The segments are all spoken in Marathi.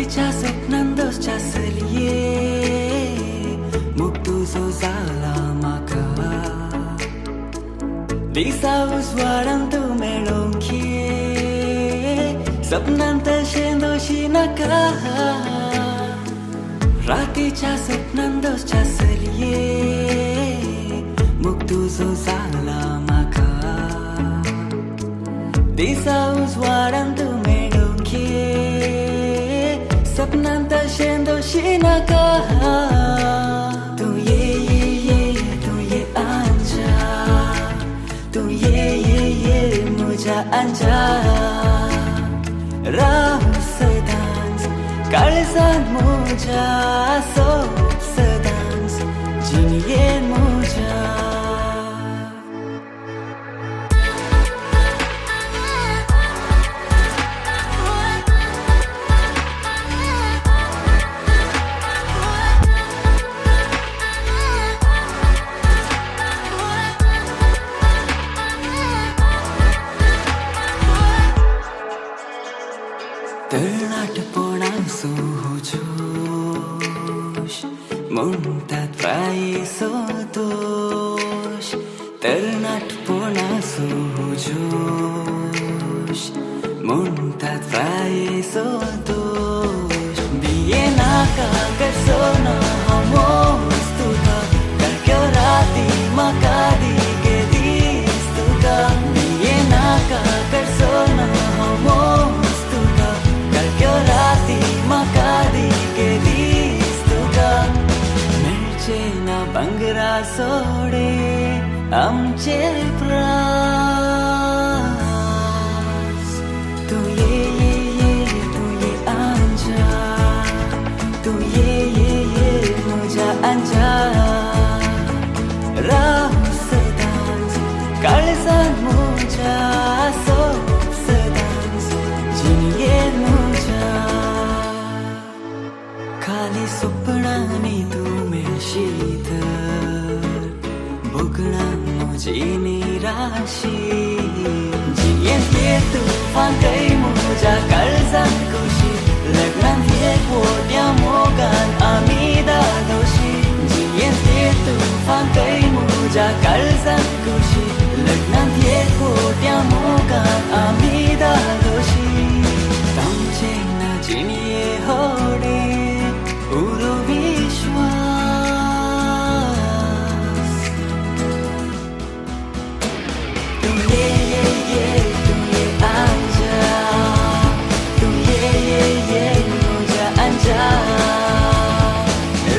रात्रीच्या स्वप्नांतोच्या सलये मोग तुजो जाला म्हाका दिसा उजवाडांत तूं मेळोंक ये सपनांत तशें दोशी नाका रातीच्या स्वप्नांतोच्या सलये मोग तुजो जाला म्हाका दिसा उजवाडांत तूं मेळोंक ये सपनांत तशें दोशी नाका तूं ये तूं ये आंजा तूं ये म्हज्या आंजा राव सदांच काळजांत म्हज्या सोप सदांच जिणयेन म्हज्या तरणाटपणाचो जोश म्हणटात प्रायेचो दोश तरणाटपणाचो जोश म्हणटात प्रायेचो दोश बिये नाका करचो ना हांव मोज तुका काळख्यो राती म्हाका दिगे दीस तुका बिये नाका करचो ना हांव मोज काळख्यो राती म्हाका दिगे दीस तुका मेळचे ना भांगरा सोडे आमचे प्रास तूं ये आंजा तूं ये म्हज्या आंजा राव सदांच काळजांत म्हज्या सोप सदांच जिणयेन खाली स्वप्नांनी तूं मेळशीत भोगणां म्हजी निराशी जिणयेंत ये तुफांकय म्हज्या काळजांत खोशी लग्नांत ये पोट्या मोगान आमी दादोशी जिणयेंत ये तुफांकय म्हज्या काळजांत खोशी लग्नांत ये पोट्या मोगान आमी दादोशी तांचें ना जिणये होडे उरो विश्वास तूं ये आंजा तूं ये म्हज्या आंजा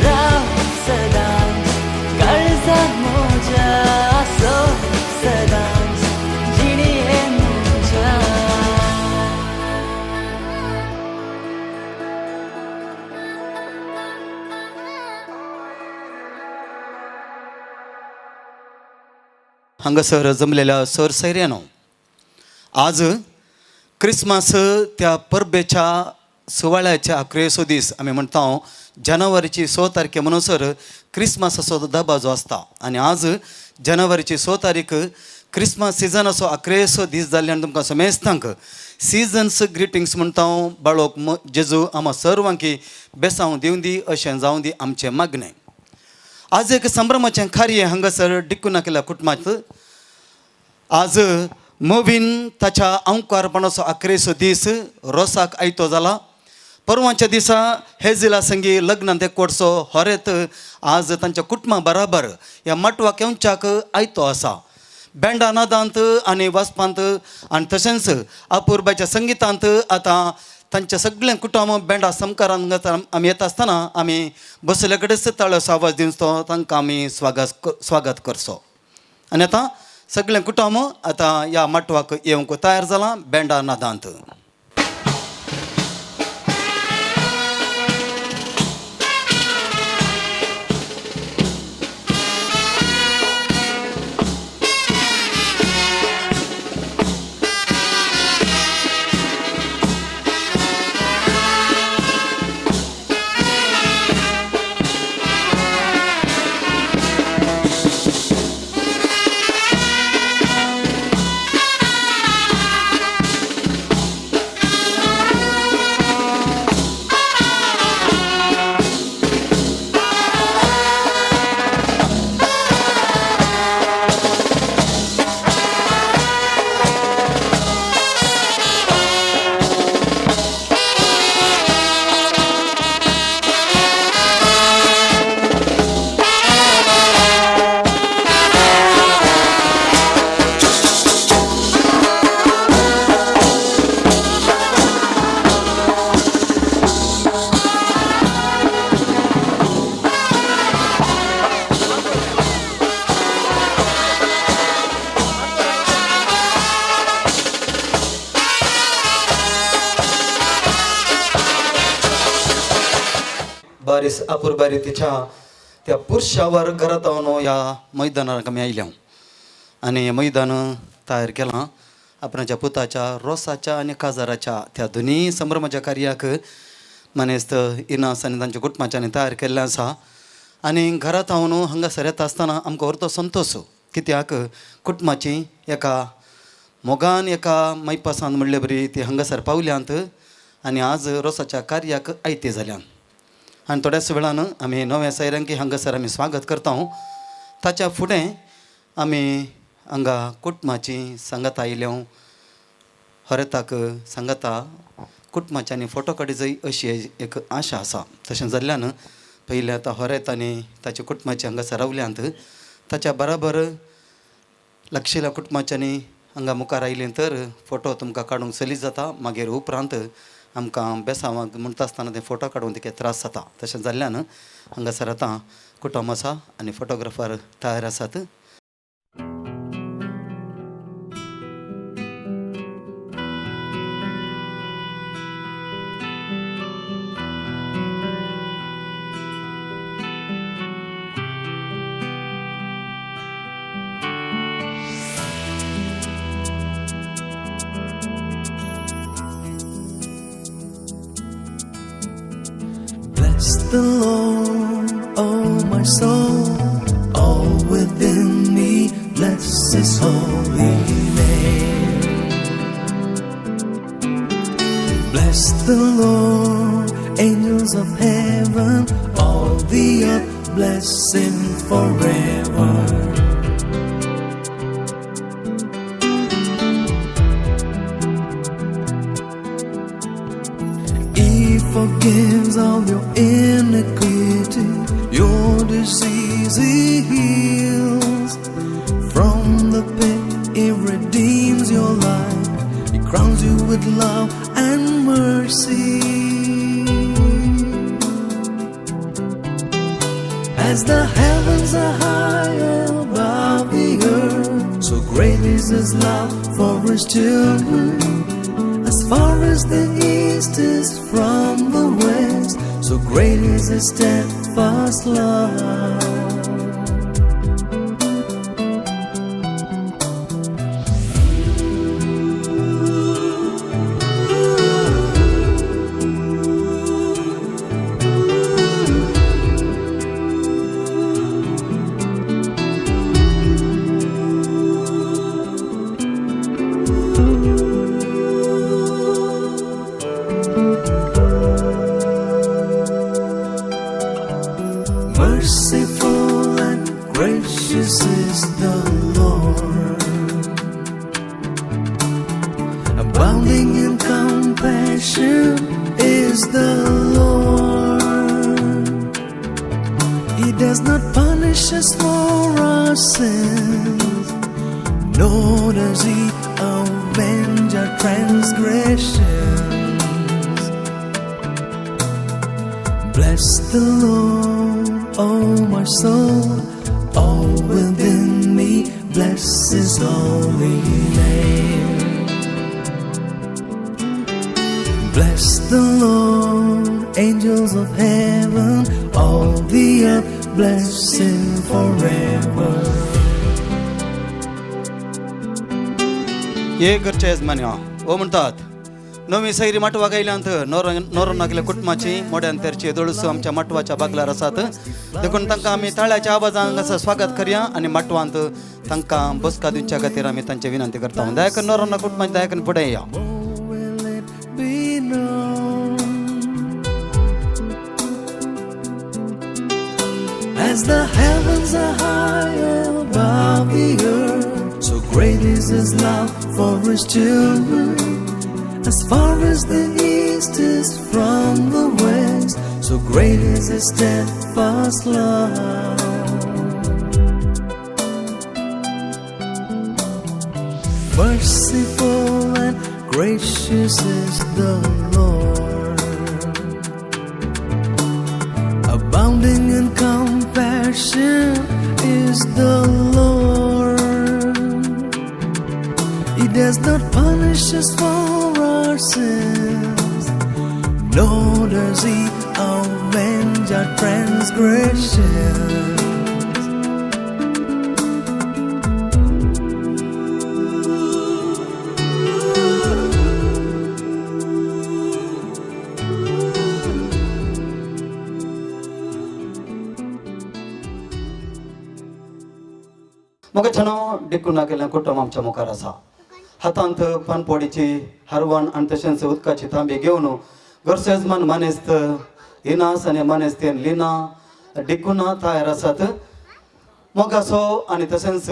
राव सदांच काळजांत म्हज्या सोप सदांच जिणयेन म्हज्या हांगासर जमलेल्या सर सैऱ्यानो आज क्रिसमस त्या परबेच्या सुवाळ्याच्या 11 दीस आमी म्हणटा जानेवारीची 6 तारखे म्हणसर क्रिसमसाचो धबा जो आसता आनी आज जानेवारीची 6 तारीख क्रिसमस सिजन असो 11 दीस जाल्ले आनी तुमकां समेस्तांक सिजन्स ग्रिटिंग्स म्हणटा बाळोक जेजू आम्हा सर्वांकी बेसांव दिवन दी अशें जावं दी आमचें मागणें आज एक संभ्रमाचें कार्य हांगासर डिक्कूना केल्या कुटुंबात आज मोवीन ताच्या अंकारपणाचो 11 दीस रोसाक आयतो जाला परवांच्या दिसा हेजिला संगी लग्नांत एकवटचो होरेत आज तांच्या कुटुंबा बराबर ह्या मटवाक येवच्याक आयतो आसा बँडा नादांत आनी वाजपांत आनी तशेंच अपुर्बाच्या संगितांत आतां तांच्या सगळें कुटुंब बँडा समकारान आमी येता आसतना आमी बसले कडेच ताळ्याचो आवाज दिवन तो तांकां आमी स्वागत करचो आनी आतां सगळें कुटुंब आतां ह्या मटवाक येवंक तयार जालां बँडा नादांत बारीस आपूर बारी तिच्या त्या पुरुषावर घरात ह्या मैदानाक आमी आयल्या आनी मैदान तयार केलां आपणाच्या पुताच्या रोसाच्या आनी काजाराच्या त्या दोनी संभ्रमाच्या कार्याक मनेस्त इनास आनी तांच्या कुटुंबाच्यांनी तयार केल्लें आसा आनी घरांत हांगासर येता आसतना आमकां व्हरतो संतोश कित्याक कुटुंबाची एका मोगान एका मैपासान म्हणले बरी ती हांगासर पावल्यांत आनी आज रोसाच्या कार्याक आयते जाल्यान आनी थोड्याच वेळान आमी नव्या सैरांकी हांगासर आमी स्वागत करता ताच्या फुडें आमी हांगा कुटुंबाची सांगाता आयल्या हरेताक सांगाता कुटुंबाच्यांनी फोटो काडी जाय अशी एक आशा आसा तशें जाल्ल्यान पयलें आतां हरेत आनी ताच्या कुटुंबाची हांगासर रावल्यांत ताच्या बराबर लागशिल्ल्या कुटुंबाच्यांनी हांगा मुखार आयलीं तर फोटो तुमकां काडूंक सलीस जाता मागीर उपरांत आमकां बेसांवाक म्हणटा आसतना ते फोटो काडूंक तिका त्रास जाता तशें जाल्ल्यान हांगासर आतां कुटुंब आसा आनी फोटोग्राफर तयार आसात. Bless the Lord, oh my soul, all within me, bless His holy name. Bless the Lord, angels of heaven, all the earth, bless Him forever. Forgives all your iniquity, your disease He heals. From the pit He redeems your life, He crowns you with love and mercy. As the heavens are high above the earth, so great is His love for His children. As far as the east is from the west, so great is His steadfast love. Merciful and gracious is the Lord, abounding in compassion is the Lord. He does not punish us for our sins, nor does He avenge our transgressions. Bless the Lord, oh my soul, all within me, bless His holy name. Bless the Lord, angels of heaven, all the earth, bless Him forever. हे घरचे यजमान्या हो म्हणटात नवी सैरी माटवा गायल्यांत नोरो नागल्या कुटुंबाची मोड्यान तेरची येदोळूस आमच्या माटवाच्या बागलार आसात देखून तांकां आमी ताळ्याच्या आवाजान असं स्वागत करया आनी माटवांत तांकां बसका दिवच्या खातीर आमी तांचे विनंती करता दयाक नोरो ना कुटुंबाची दयाक फुडें या. As the heavens are high above the earth, so great is His love for His children. As far as the east is from the west, so great is His steadfast love. Merciful and gracious is the Lord, abounding in compassion is the Lord. He does not punish us for our sins, nor does He avenge our transgressions. मग छान डिकून केलें कुटुंब आमच्या मुखार आसा. हातांत पानपोडीची हरवण आनी तशेंच उदकाची तांबी घेवन घरचो यजमान मानेस्त इनास आनी मानेस्तेन लिना डिकुना तयार आसात. मोगाचो आनी तशेंच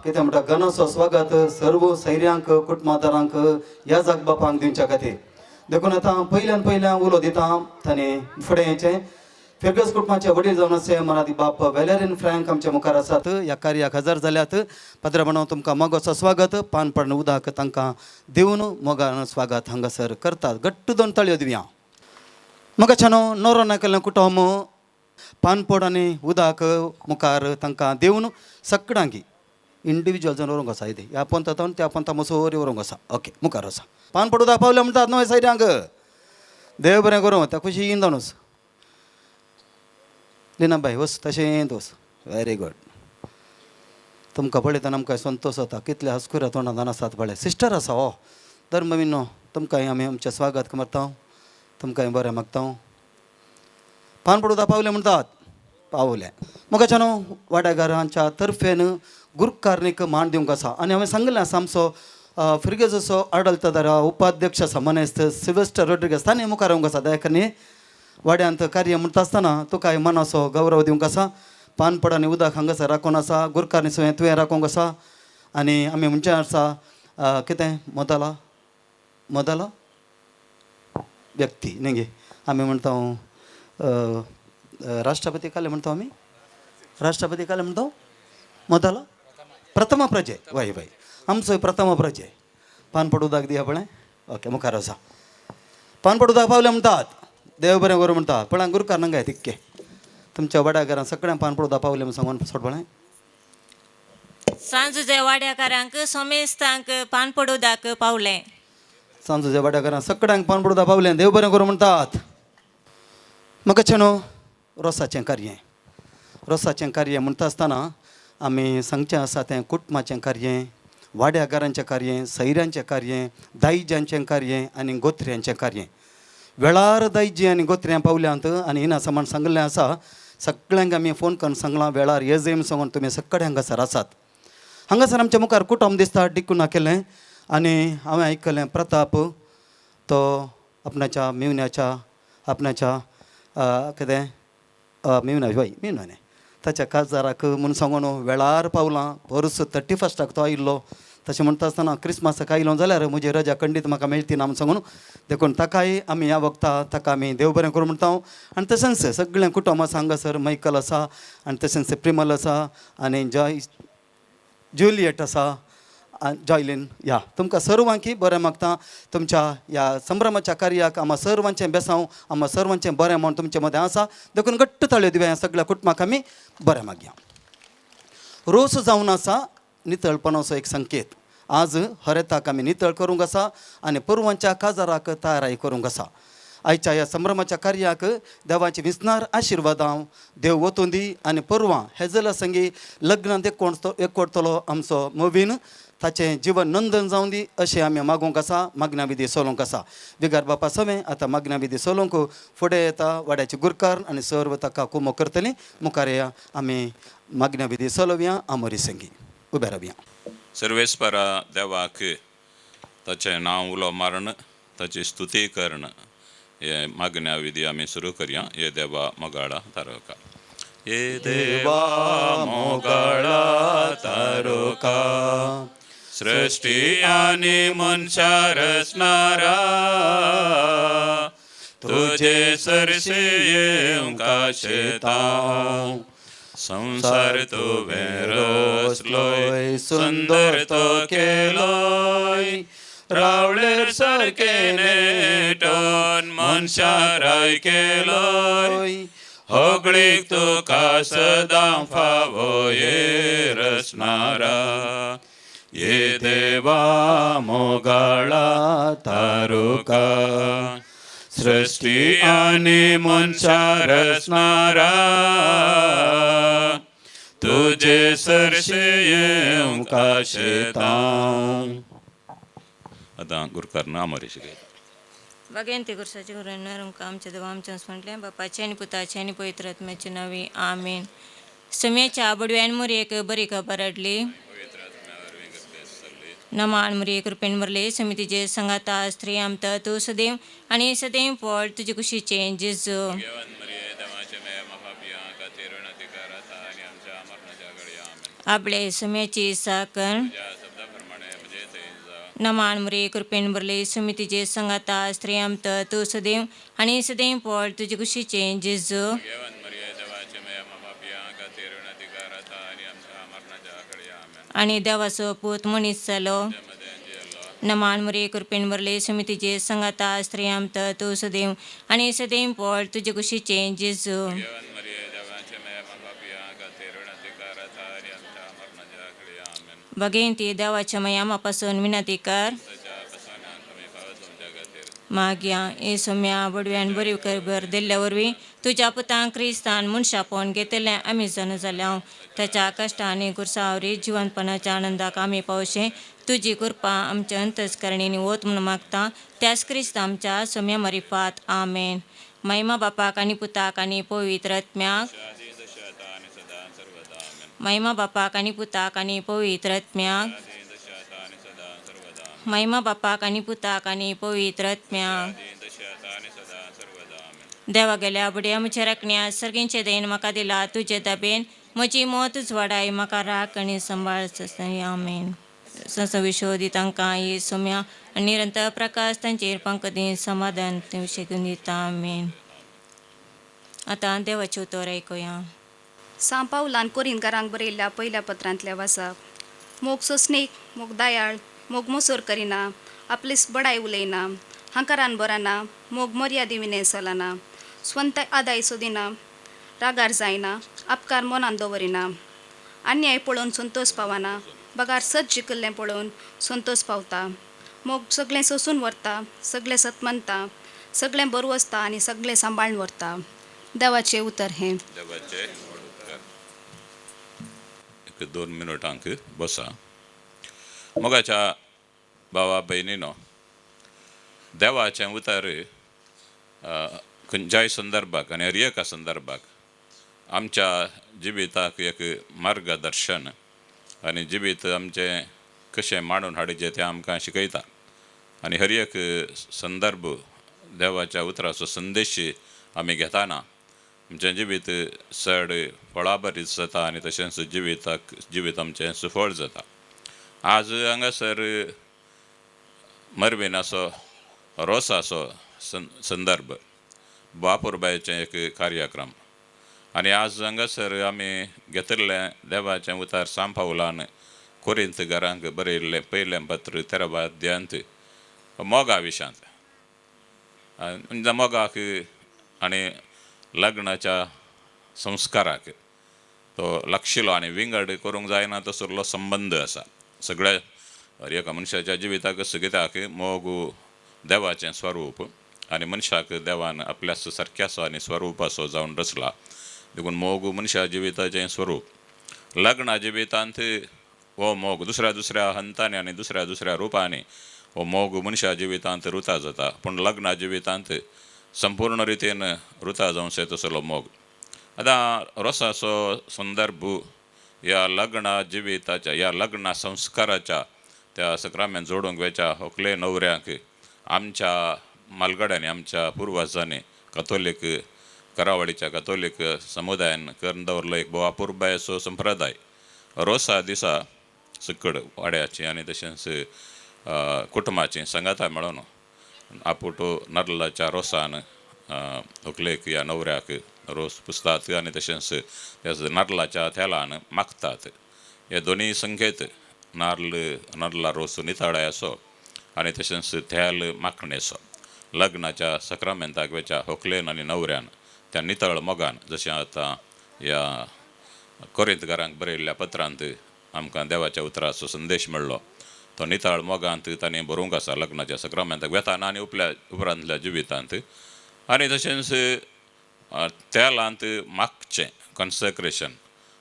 कितें म्हणटा घनाचो स्वागत सर्व सैऱ्यांक कुटुंबादारांक ह्या जाग बापांक दिवच्या खातीर देखून आतां पयल्यान उलो दिता तांणी फुडें येचें. फेर्गस कुटुंबाचे वडील जावन असे मराठी बाप वेलेरिन फ्रँक आमच्या मुखार आसात. ह्या कार्याक हजर जाल्यात. पाद्रपणां तुमकां मोगाचो स्वागत पानपड उदक तांकां दिवन मोगान स्वागत हांगासर करतात. गट्ट दोन ताळयो दिवया. म्हाका छानो नवरो नायकलें कुटुंब पानपड आनी उदक मुखार तांकां दिवन सगळ्यांक इंडिविज्युअल जावन व्हरूंक आसा. इथे ह्या पंथांत त्या पंथा मसोर व्हरूंक आसा. ओके मुखार आसा. पानपड उदक पावलें म्हणटात न्हय सैऱ्यांक. देव बरें करूं. त्या खुशीन जावनूच लिना बाय वस तशें वस. Very good. तुमकां पळयतना आमकां संतोश जाता. कितले हस्कुऱ्या तोंडांत आसात पळय. सिस्टर आसा हो धर्म विनो. तुमकांय आमी आमचें स्वागत करता. तुमकांय बरें मागता. पानपड उदक पावलें म्हणटात. पावलें. म्हाका छानो वाड्याकारांच्या तर्फेन गुरुकारणीक मान दिवंक आसा. आनी हांवें सांगलें आसा आमचो फ्रिगेजोचो आडळतदार उपाध्यक्ष आसा मनेस्त सिल्वेस्टर रोड्रिगेज ताणें मुखार येवंक आसा. दयाकरणी वाड्यांत कार्य म्हणटा आसतना तुका मनाचो गौरव दिवंक आसा. पानपड आनी उदक हांगासर राखून आसा. गुरकारणी सुवें तुवें राखूंक आसा. आनी आमी म्हणचे आसा कितें मोदला व्यक्ती न्ही गे आमी म्हणटा राष्ट्रपती काले म्हणटा आमी. राष्ट्रपती काले म्हणटा मोदला प्रथम प्रजे. वय वय आमचो प्रथम प्रजे. पानपड उदक दिया पळय. ओके मुखार आसा. पानपड उदक पावलें म्हणटात. देव बरें करूं म्हणटा. पळय गुरुकार नंगाय तिक्के तुमच्या वाड्याकारांक सगळ्यांक पानपड उदक पावलें म्हूण सांगून सोड पळय. सांजुच्या वाड्याकारांक समेस्तांक पानपड उदक पावलें. सांजुच्या वाड्याकारांक सगळ्यांक पानपड उदक पावलें. देव बरें करूं म्हणटात. म्हाका छानो रोसाचें कार्य म्हणटा आसतना आमी सांगचें आसा तें कुटुंबाचें कार्य, वाड्याकारांचें कार्य, सैऱ्यांचें कार्य, दायजांचें कार्य आनी गोत्र्यांचें कार्य. वेळार दायजी आनी गोत्र्यां पावल्यांत आनी हिना सामान सांगलें आसा. सगळ्यांक आमी फोन करून सांगलां वेळार येजय म्हूण सांगून तुमी सगळे हांगासर आसात. हांगासर आमच्या मुखार कुटुंब दिसता डिकूना केलें. आनी हांवें आयकलें प्रताप तो आपणाच्या आपणाच्या कितें मिवना ताच्या काजाराक म्हूण सांगून वेळार पावलां. परस 31 तो आयिल्लो. तशें म्हणटा आसतना क्रिस्मसाक आयलो जाल्यार म्हजी रजा खंडीत म्हाका मेळची ना म्हूण सांगून देखून ताकाय आमी ह्या वक्ता ताका आमी देव बरें करूं म्हणटा. आनी तशेंच सगळें कुटुंब आसा हांगासर. मायकल आसा आनी तशेंच प्रिमल आसा आनी जुलियट आसा जॉयलीन. ह्या तुमकां सर्वांकी बरें मागता. तुमच्या ह्या संभ्रमाच्या कार्याक आम्हा सर्वांचें बेसांव आम्हा सर्वांचें बरें म्हूण तुमचे मदें आसा. देखून घट्ट ताळयो दिवया. सगळ्या कुटुंबाक आमी बरें मागया. रोस जावन आसा नितळपणाचो एक संकेत. आज हरेताक आमी नितळ करूंक आसा आनी परवांच्या काजाराक तयाराय करूंक आसा. आयच्या ह्या संभ्रमाच्या कार्याक देवाची विस्नार आशिर्वादां देव वतून दी. आनी परवां हेजला संगी लग्नांत एकवटतलो आमचो मोवीन ताचें जिवन नंदन जावन दी अशें आमी मागूंक आसा. मागण्या विधी सोलोवंक आसा. बिगार बापा समें आतां मागण्या विधी सोलोवंक फुडें येता वाड्याची गुरकार आनी सर्व ताका कुमो करतलीं. मुखार या आमी मागण्या विधी सोलोवया. आमोरी संगी उबे रावया. सर्वेस्परा देवाक ताचें नांव उलो मारण ताची स्तुती करण हे मागण्या विधी आमी सुरू करया. हे देवा मोगाळा तारोका. हे देवा मोगाळा तारोका सृष्टी आनी मनशा रचणारा तुजे सरसे येवंक शेतां संसार तुवें रचलोय सुंदर तो केलोय रावळेर सारके नेटोन मनशाराय केलोय होगळीक तुका सदां फावो ये रचणारा. ये देवा मोगाळा तारुका सृष्टी आणि मनशा रचणारा तुझे सरसे येऊ का शेतां. आता गुरुकारनं आमारी शिकायचं. बघेन ते गुरुसाचे करून नरमका आमच्या देवा आमच्या म्हटले बापाचे आणि पुताचे आणि पवित्र आत्म्याचे नावे आमेन. सम्याच्या बडव्यांवर एक बरी खबर अडली नमान मुरी कृपेन मरले समितीचे संगाता स्त्री आमत तू सदैव आणि सदैव पॉल तुझी खुशीचे जेजू. आपले सम्याची साकण नमान मुरे कृपेन मरले समितीचे संगाता स्त्री आमत तू सदैव आणि सदैव पॉल तुझी खुशीचे जेजू. आणि देवासो पूत मनीस जालो नमान मुरे कृपेन मरले समितीचे संगाता स्त्री आमत तू सदैव आणि सदैव पॉल तुझे खुशीचे जेजू. बघेन ती देवाच्या मयामापासून विनंती कर माग्या ए सम्या बडव्यान बरी कर दिल्ल्यावरवी तुझ्या पुतांक क्रिस्तान मनशापोन घेतले आम्ही जण जाल्या त्याच्या कष्टाने गुरसावरी जीवनपणाच्या आनंदाक आम्ही पावशे तुझी कृपा आमच्या अंतस्करणीने ओत म्हणून मागता त्यास क्रिस्त आमच्या सम्या मरिफात आमेन. महिमा बापाक आणि पुताक आणि पवित्र आत्म्याक महिमा बापाक आणि पुताक आणि पवित्र आत्म्याक महिमा बापाक आणि पुताक आणि पवित्र आत्म्याक. देवा गेल्या बड्या म्हज्या राखण्यात सर्गींचे देण म्हाका दिला तुझे दाबेन म्हजी मोतच वाडाय म्हाका राख आणि सांबाळ आमेन. संसविशोधी तांकां ये सोम्या आणि निरंतर प्रकाश तांचेर पंकदी समाधान विशय घेवन दिता आमेन. आतां देवाचें उतर आयकुया. सांत पावलान कोरिंथकारांक बरयल्ल्या पयल्या पत्रांतल्या वाचप. मोग सोसणीक मोग दयाळ मोग मोसोर करिना आपली बडाय उलयना हांकारान बराना मोग मर्यादी विनय चलना स्वंत आदाय सोदिना रागार जायना आपकार मनान दवरिना अन्याय पळोवन संतोष पावना बगार सत जिकल्लें पळोवन संतोष पावता. मोग सगळें सोसून व्हरता सगळें सत मानता सगळें बरो आसता आनी सगळें सांबाळून व्हरता. देवाचें उतर हें. देवाचे एक 2 मिनटांक बसा. मोगाच्या भावा बहिणीनो देवाचें उतर खंयच्याय संदर्भाक आनी हर एका संदर्भाक आमच्या जिविताक एक मार्गदर्शन आनी जिवीत आमचें कशें मांडून हाडचें तें आमकां शिकयता. आनी हर एक संदर्भ देवाच्या उतराचो संदेश आमी घेताना आमचें जिवीत चड फळाबरीत जाता आनी तशेंच जिवीत आमचें सुफळ जाता. आज हांगासर मरविनाचो रोसाचो संदर्भ बापुरबायेचें एक कार्यक्रम आनी आज हांगासर आमी घेतिल्लें देवाचें उतार सांत पावलान कोरिंथकारांक बरयल्लें पयलें पत्र 13व्या अध्यायांत मोगा विशयांत. मोगाक आनी लग्नाच्या संस्काराक तो लागशिल्लो आनी विंगड करूंक जायना तसलो संबंद आसा. सगळ्या हर एका मनशाच्या जिविताक कित्याक मोग देवाचें स्वरूप आनी मनशाक देवान आपल्या सारक्याचो आनी स्वरुपाचो जावन रचला. देखून मोग मनशा जिविताचें स्वरूप. लग्ना जिवितांत हो मोग दुसऱ्या दुसऱ्या हंतांनी आनी दुसऱ्या दुसऱ्या रुपांनी हो मोग मनशा जिवितांत रुता जाता. पूण लग्ना जिवितांत संपूर्ण रितीन रुता जावंक जाय तसलो मोग. आतां रोसाचो संदर्भ ह्या लग्ना जिविताच्या ह्या लग्ना संस्काराच्या त्या सक्रामेंत जोडूंक वेच्या व्हंकले न्हवऱ्याक आमच्या मालगड्यांनी आमच्या पुर्वजांनी कथोलीक करावळीच्या कथोलीक समुदायान करून दवरलो एक भोव अपुरबायेचो संप्रदाय. रोसा दिसा सकड वाड्याची आनी तशेंच कुटुंबाची संगाता मेळोन आपुटो नाल्लाच्या रोसान व्हंकलेक ह्या न्हवऱ्याक रोस पुसतात आनी तशेंच नाल्लाच्या तेलान मागतात. हे दोनी संकेत नाल्ला रोस नितळायचो आनी तशेंच तेल माखणेचो. लग्नाच्या सक्रामेंताक वेच्या व्हंकलेन आनी न्हवऱ्यान त्या नितळ मोगान जशें आतां ह्या कोरिंथकारांक बरयल्ल्या पत्रांत आमकां देवाच्या उतराचो संदेश मेळ्ळो. तो नितळ मोगांत ताणें बरोवंक आसा लग्नाच्या सक्रामेंताक वेताना आनी उपरांतल्या जिवितांत आनी तशेंच त्या लांत मागचें कन्सेक्रेशन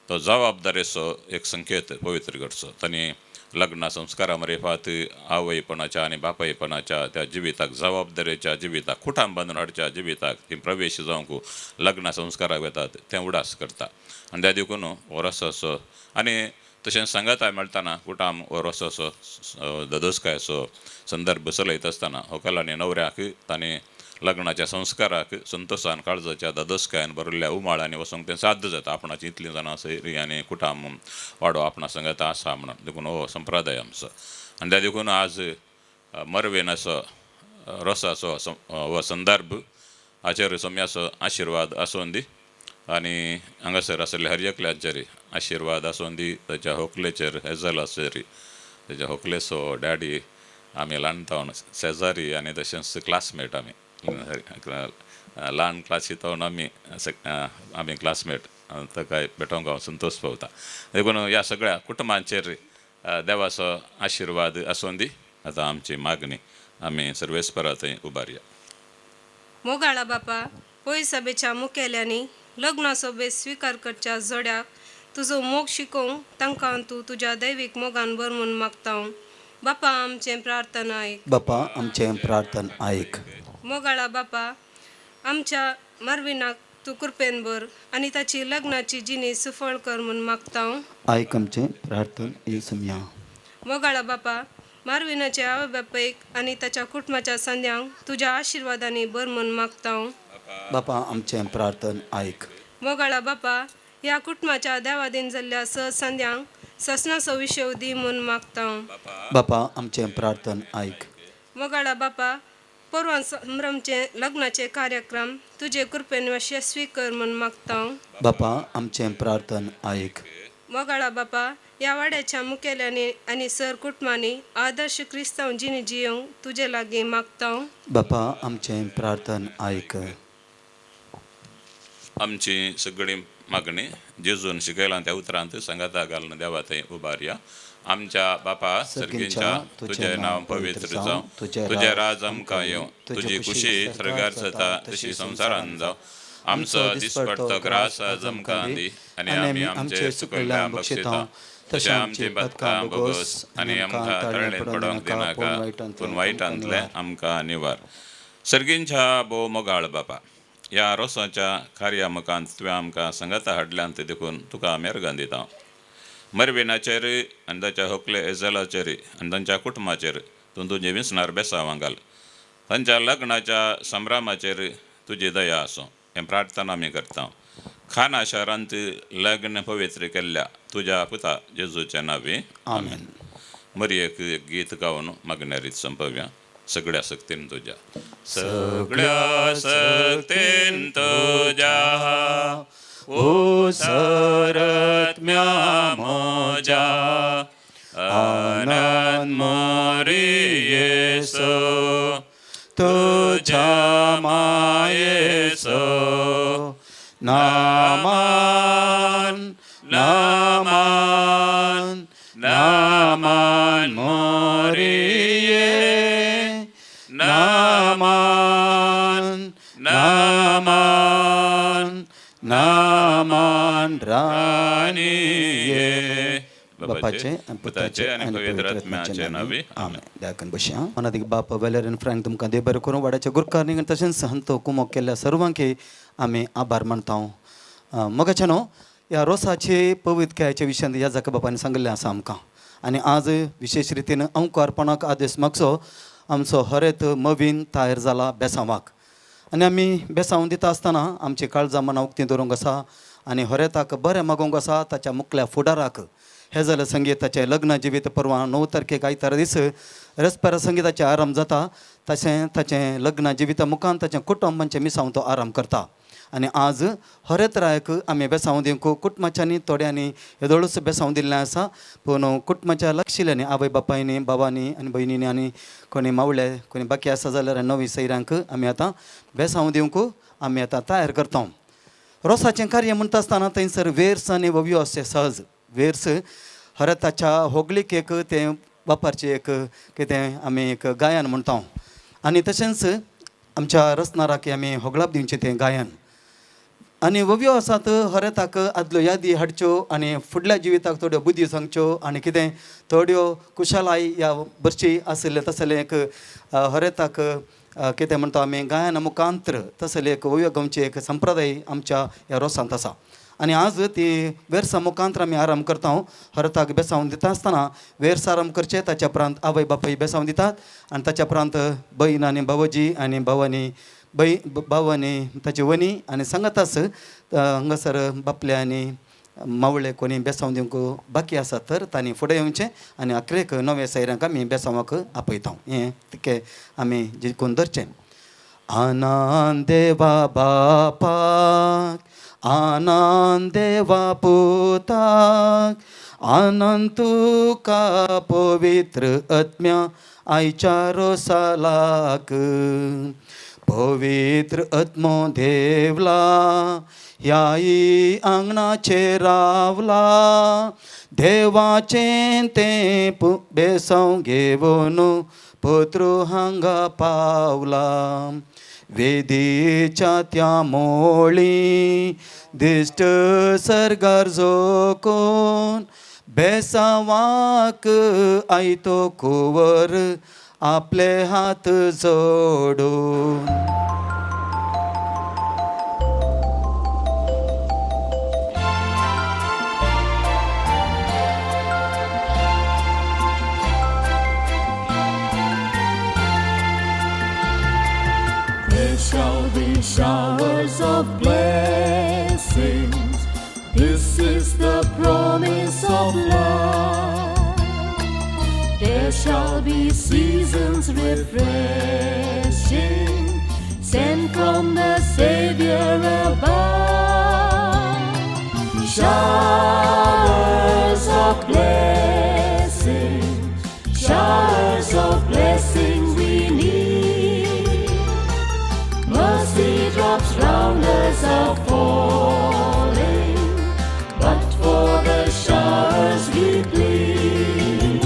तो जबाबदारेचो एक संकेत पवित्र करचो. तांणी लग्ना संस्कारा मरेफात आवयपणाच्या आनी बापायपणाच्या त्या जिविताक जबाबदारेच्या जिविताक कुटांब बांदून हाडच्या जिविताक ती प्रवेश जावंक लग्ना संस्काराक येतात तें उडास करता. आनी त्या देखून हो रसाचो आनी तशेंच सांगाताय मेळटाना कुटांब हो रसाचो ददोसकायचो संदर्भ चलयत आसतना व्हंकल आनी न्हवऱ्याक तांणी लग्नाच्या संस्काराक संतोशान काळजाच्या ददोसकायन भरिल्ल्या उमाळांनी वचोंक तें साध्य जाता. आपणाची इतलीं जाणां सैरी आनी कुटांब वाडो आपणा संगत आसा म्हणून देखून हो संप्रदाय आमचो. आनी त्या देखून आज मरवेनाचो रसाचो हो संदर्भ हाचेर सोम्याचो आशिर्वाद आसून दी आनी हांगासर आसले हर एकल्याचेर आशिर्वाद आसून दी. ताच्या व्हंकलेचेर हेजलाचेर ताच्या व्हंकलेचो डॅडी आमी ल्हानपण शेजारी आनी तशेंच क्लासमेट आमी ल्हान क्लासींत आमी क्लासमेट ताका भेटोवंक हांव संतोश पावता. देखून ह्या सगळ्या कुटुंबांचेर देवाचो आशिर्वाद आसून दी. आतां आमची मागणी आमी सर्वेस्परा थंय उबारया. मोगाळा बापा पयस सभेच्या मुखेल्यांनी लग्नाचो बेस स्वीकार करच्या जोड्याक तुजो मोग शिकोवंक तांकां तूं तुज्या दैवीक मोगान बर म्हूण मागता. बापा आमचें प्रार्थना आयक. बापा आमचें प्रार्थन आयक. मोगाळा बापा आमच्या मरविनाक तूं कृपेन बर आनी ताची लग्नाची जिणी सुफळ कर म्हूण मागता. आयक आमचें प्रार्थन येसुमिया. मोगाळा बापा मारविनाचे आवय बापायक आनी ताच्या कुटुंबाच्या संद्यांक तुज्या आशिर्वादांनी बर म्हूण मागता. बापा आमचें प्रार्थन आयक. मोगाळा बापा ह्या कुटुंबाच्या देवादीन जाल्ल्या संद्यांक ससनाचो विशय दी म्हूण मागता. बापा आमचें प्रार्थन आयक. मोगाळा बापा परवां संभ्रमचे लग्नाचे कार्यक्रम तुजे कृपेन यशस्वी कर म्हूण मागता. बापा आमचें प्रार्थन आयक. मोगाळा बापा ह्या वाड्याच्या मुखेल्यांनी आनी सर कुटुंबांनी आदर्श क्रिस्तांव जिणी जियोंक तुजे लागीं मागता. बापा आमचें प्रार्थन आयक. आमची सगळी मागणी जेजून शिकयलां त्या उतरांत सांगाता घालून देवा थंय उबारया. आमच्या बापा सर्गींच्या तुजें नांव पवित्र जावं. तुजें राज आमकां येवं. तुजी खुशी स्वर्गार जाता तशी संवसारांत जावं. आमचो दिसपडतो ग्रास आज आमकां दी आनी आमी आमचे चुकयल्ल्यांक बक्षिता तशें आमची पथकां बोगोस आनी आमकां तळ्ळें पडोवंक दिनाका पूण वायटांतले आमकां निवार. सर्गींच्या भोव मोगाळ बापा ह्या रोसाच्या कार्यामुखांत तुवें आमकां संगता हाडल्यांत देखून तुका आमी अर्गां दिता. मरविनाचेर आनी ताच्या व्हंकले एजलाचेर आनी तांच्या कुटुंबाचेर तूं तुजें विसणार बेसांव घाल. तांच्या लग्नाच्या संभ्रमाचेर तुजी दया आसूं हें प्रार्थना आमी करता. खाना शारांत लग्न पवित्र केल्ल्या तुज्या पुता जेजूच्या नांवी आमेन. मरयेक एक गीत गावन मागण्यारीत संपवया. सगळ्या सक्तीन तुज्या सगळ्या सक्तीन तुज्या ओ सरत्म्या म्हज्या आनंद मरियेसो तुज्या मायेसो नामान नामान नामान मोरिये नामान नामान नामान रानिये. बापाचे पुताचे आनी पवित्र आत्म्याचे नांवी आमेन. देवाकन बशया. अनादीक बाप वेलेरेन फ्रँक तुमकां देव बरें करूं. वाड्याच्या गुरकारणी तशेंच संत कुमोग केल्ल्या सर्वांक आमी आभार मानता. मगाच्यानो ह्या रोसाचे पवित्रकायेच्या विशयान ह्या जाका बापान सांगलें आसा आमकां. आनी आज विशेष रितीन अंकुरपणाक आदेश मागचो आमचो हरेत मवीन तयार जाला बेसांवाक. आनी आमी बेसांव दिता आसतना आमची काळजां मनां उक्तीं दवरूंक आसा आनी हरेताक बरें मागोवंक आसा ताच्या मुखल्या फुडाराक. हे जाल्यार संगीताचें लग्न जिवीत परवां 9 तारखेक आयतार दीस रेस्पेरा संगीताचें आराम जाता. तशें ताचें लग्न जिविता मुखान ताचें कुटुंबांचें मिसांव तो आराम करता. आनी आज हरेत रायक आमी बेसांव दिवंक कुटुंबाच्यांनी थोड्यांनी येदोळूच बेसांव दिल्लें आसा. पूण कुटुंबाच्या लक्षिल्यांनी आवय बापायनी भावांनी आनी भयणींनी आनी कोणी मावळे कोणी बाकी आसा जाल्यार नवी सैरांक आमी आतां बेसांव दिवंक आमी आतां तयार करता. रोसाचें कार्य म्हणटा आसतना थंयसर वेर्स आनी वव्यो अशें सहज. वेर्स हरताच्या होगलीक एक तें वापरचें एक कितें आमी एक गायन म्हणटा. आनी तशेंच आमच्या रचनाराक आमी होगलाप दिवचें तें गायन आनी वव्यो आसात हरेताक आदल्यो यादी हाडच्यो आनी फुडल्या जिविताक थोड्यो बुद्धी सांगच्यो आनी कितें थोड्यो कुशलाय ह्या बरशी आसले तसले एक हरेताक कितें म्हणटा आमी गायना मुखांतर तसले एक वव्यो गांवची एक संप्रदाय आमच्या ह्या रोसांत आसा आनी आज ती वेर्सा मुखांतर आमी आराम करता हरताक बेसांवन दिता आसतना वेर्स आराम करचे ताच्या उपरांत आवय बापाय बेसांवन दितात आनी ताच्या उपरांत बहीण आनी बावजी आनी भावानी भाव आनी ताची वनी आनी सांगाताच हांगासर बापले आनी मावळे कोणी बेसांव दिवंक बाकी आसा तर तांणी फुडें येवचें आनी अकरेक नवे सैरांक आमी बेसांवाक आपयता हें तिके आमी जिखून धरचें आनंद देवा बापाक आनंद देवा पुताक आनंद तुका पवित्र आत्म्या आयच्या रोसालाक पवित्र आत्मो देवला ह्याई आंगणाचेर रावला देवाचें तें बेसांव घेवन पुत्र हांगा पावला वेदीच्या त्या मोळी दिश्ट सर्गार जोकोन बेसांवाक आयतो कुंवर आपले हात जोडून There shall be showers of blessings. This is the promise of love. There shall be seasons refreshing, sent from the Savior above. Showers of blessing, showers of blessing we need. Mercy drops round us are falling, but for the showers we plead.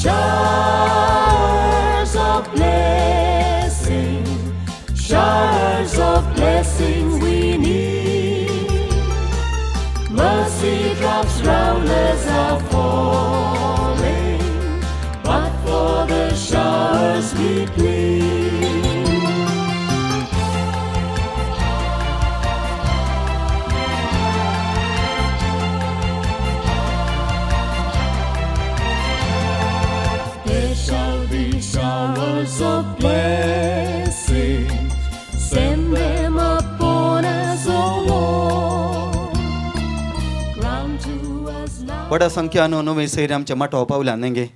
Showers of blessing, showers of blessing we need. Mercy drops round us are falling, but for the showers we plead. There shall be showers of blessing, send them upon us, O Lord. Grant to us now. व्हडा संख्यान नवे सैरी आमच्या माटो पावल्या नेंगे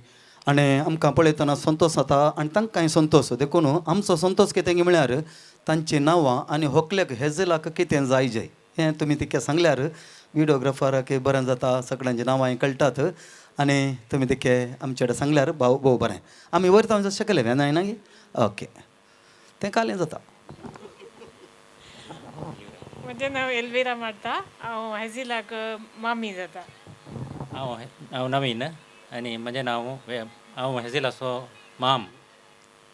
आनी आमकां पळयतना संतोश जाता आनी तांकांय संतोश देखून आमचो संतोश कितें म्हळ्यार तांची नांवां आनी होकल्याक हेजलाक कितें जाय जाय हें तुमी तिका सांगल्यार विडियोग्राफराक बरें जाता सगळ्यांची नांवां कळटात आनी तुमी तिके आमचे कडेन सांगल्यार भोव बरें आमी वयर तांचो शकले वेनाय ना ओके तें कालें जाता म्हजें नांव एल्विरा मारता हांव हेजिलाक मामी जाता हांव नवीन आनी म्हजें नांव हांव हेजिलाचो माम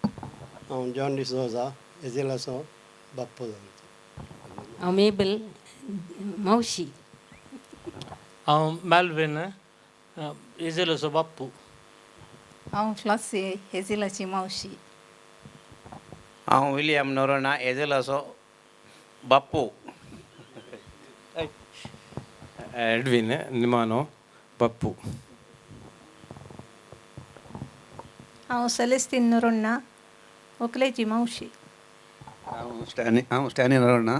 हांव जॉन डिसोजा हेजिलाचो बाप्पू हांव मेबल मावशी हांव मेल्विन हेजिलाचो बाप्पू हांव फ्लॉसी हेजिलाची मावशी हांव विलियम नोरोना हेजिलाचो बाप्पू एडविन निमानो बाप्पू हांव सेलेस्टीन नोरोन्ना व्हंकलेची मावशी हांव स्टॅनी नोरोना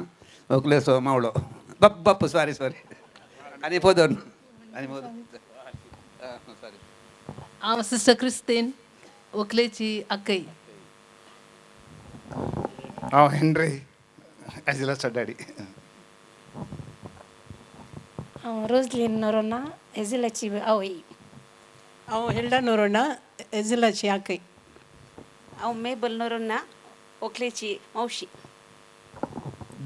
व्हंकलेचो मावळो बाप्पू सॉरी आनी पोदोन हांव सिस्टर क्रिस्तीन व्हंकलेची आकय हांव हेनरी हेजिलाचो डॅडी हांव रोजलीन नोरोना हेजिलाची आवय हांव हिल्डा नोरोना हेजिलाची आकय हांव मेबल नोरोना व्हंकलेची मावशी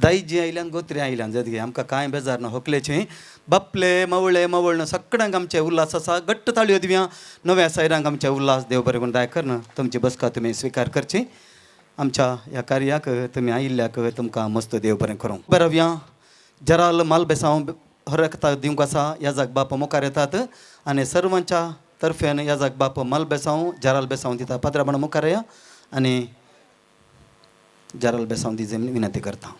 दायजी आयल्यान गोत्री आयल्यान जात गे आमकां कांय बेजार ना होकलेचें बापले मवळे मवळण सगळ्यांक आमचे उल्हास आसा घट्ट ताळयो दिव्या नव्या सैरांक आमचे उल्हास देव बरें करून दाय करना तुमची बसका तुमी स्विकार करची आमच्या ह्या कार्याक तुमी आयिल्ल्याक तुमकां मस्त देव बरें करूं. बरव्या जराल माल बेसांव हरकता दिवंक आसा ह्या जाग बाप मुखार येतात आनी सर्वांच्या तर्फेन ह्या जाग बाप माल बेसांव जराल बेसांव दिता. पात्राबण मुखार या आनी जराल बेसांव दिजे विनंती करता.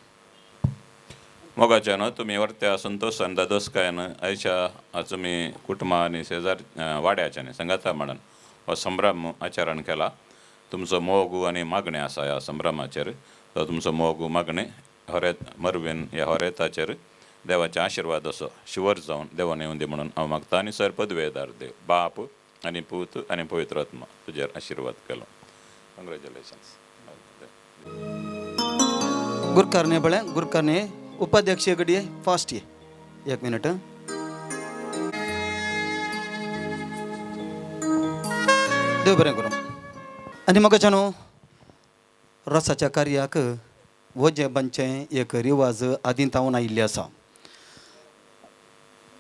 मोगाच्यान तुमी वर्त्या संतोषान दादोसकायन आयच्या तुमी कुटुंबा आनी शेजार वाड्याच्यान संगाता म्हणून हो संभ्रम आचरण केला. तुमचो मोगू आनी मागणें आसा ह्या संभ्रमाचेर. तो तुमचो मोगू मागणें होरेत मरवेन ह्या होरेताचेर देवाचे आशिर्वाद असो शिवर जावन देवान येवं दी म्हणून हांव मागता. आनी सर पदवेदार देव बाप आनी पूत आनी पवित्र आत्मा तुजेर आशिर्वाद केलो. कंग्रेच्युलेशन्स. गुरकारणे बळे गुरकारणे उपाध्यक्ष घडये फास्ट ये 1 मिनिट. देव बरें करूं. आनी म्हाका जाणो रसाच्या कार्याक वजे बांदचें एक रिवाज आदीं तावन आयिल्ले आसा.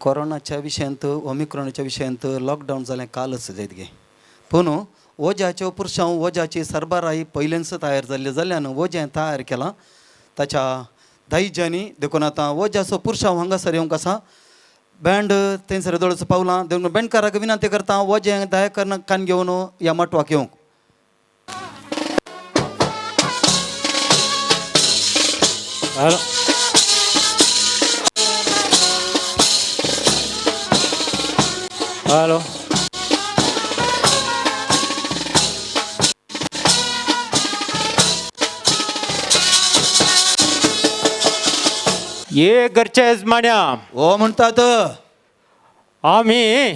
कोरोनाच्या विशयांत ओमिक्रॉनाच्या विशयांत लॉकडावन जालें कालच जायत गे. पूण वज्याच्यो पुरशांव वज्याची सरबराही पयलेंच तयार जाल्ली जाल्यान वजें तयार केलां. ताच्या दायजांनी देखून आतां वज्याचो पुरशांव हांगासर येवंक आसा. बँड थंयसर दोळच पावलां. देखून बँडकाराक विनंती करता वजें दायकान घेवन ह्या माटवाक येवंक. हॅलो ये घरच्या यजमान्या हो म्हणटात आम्ही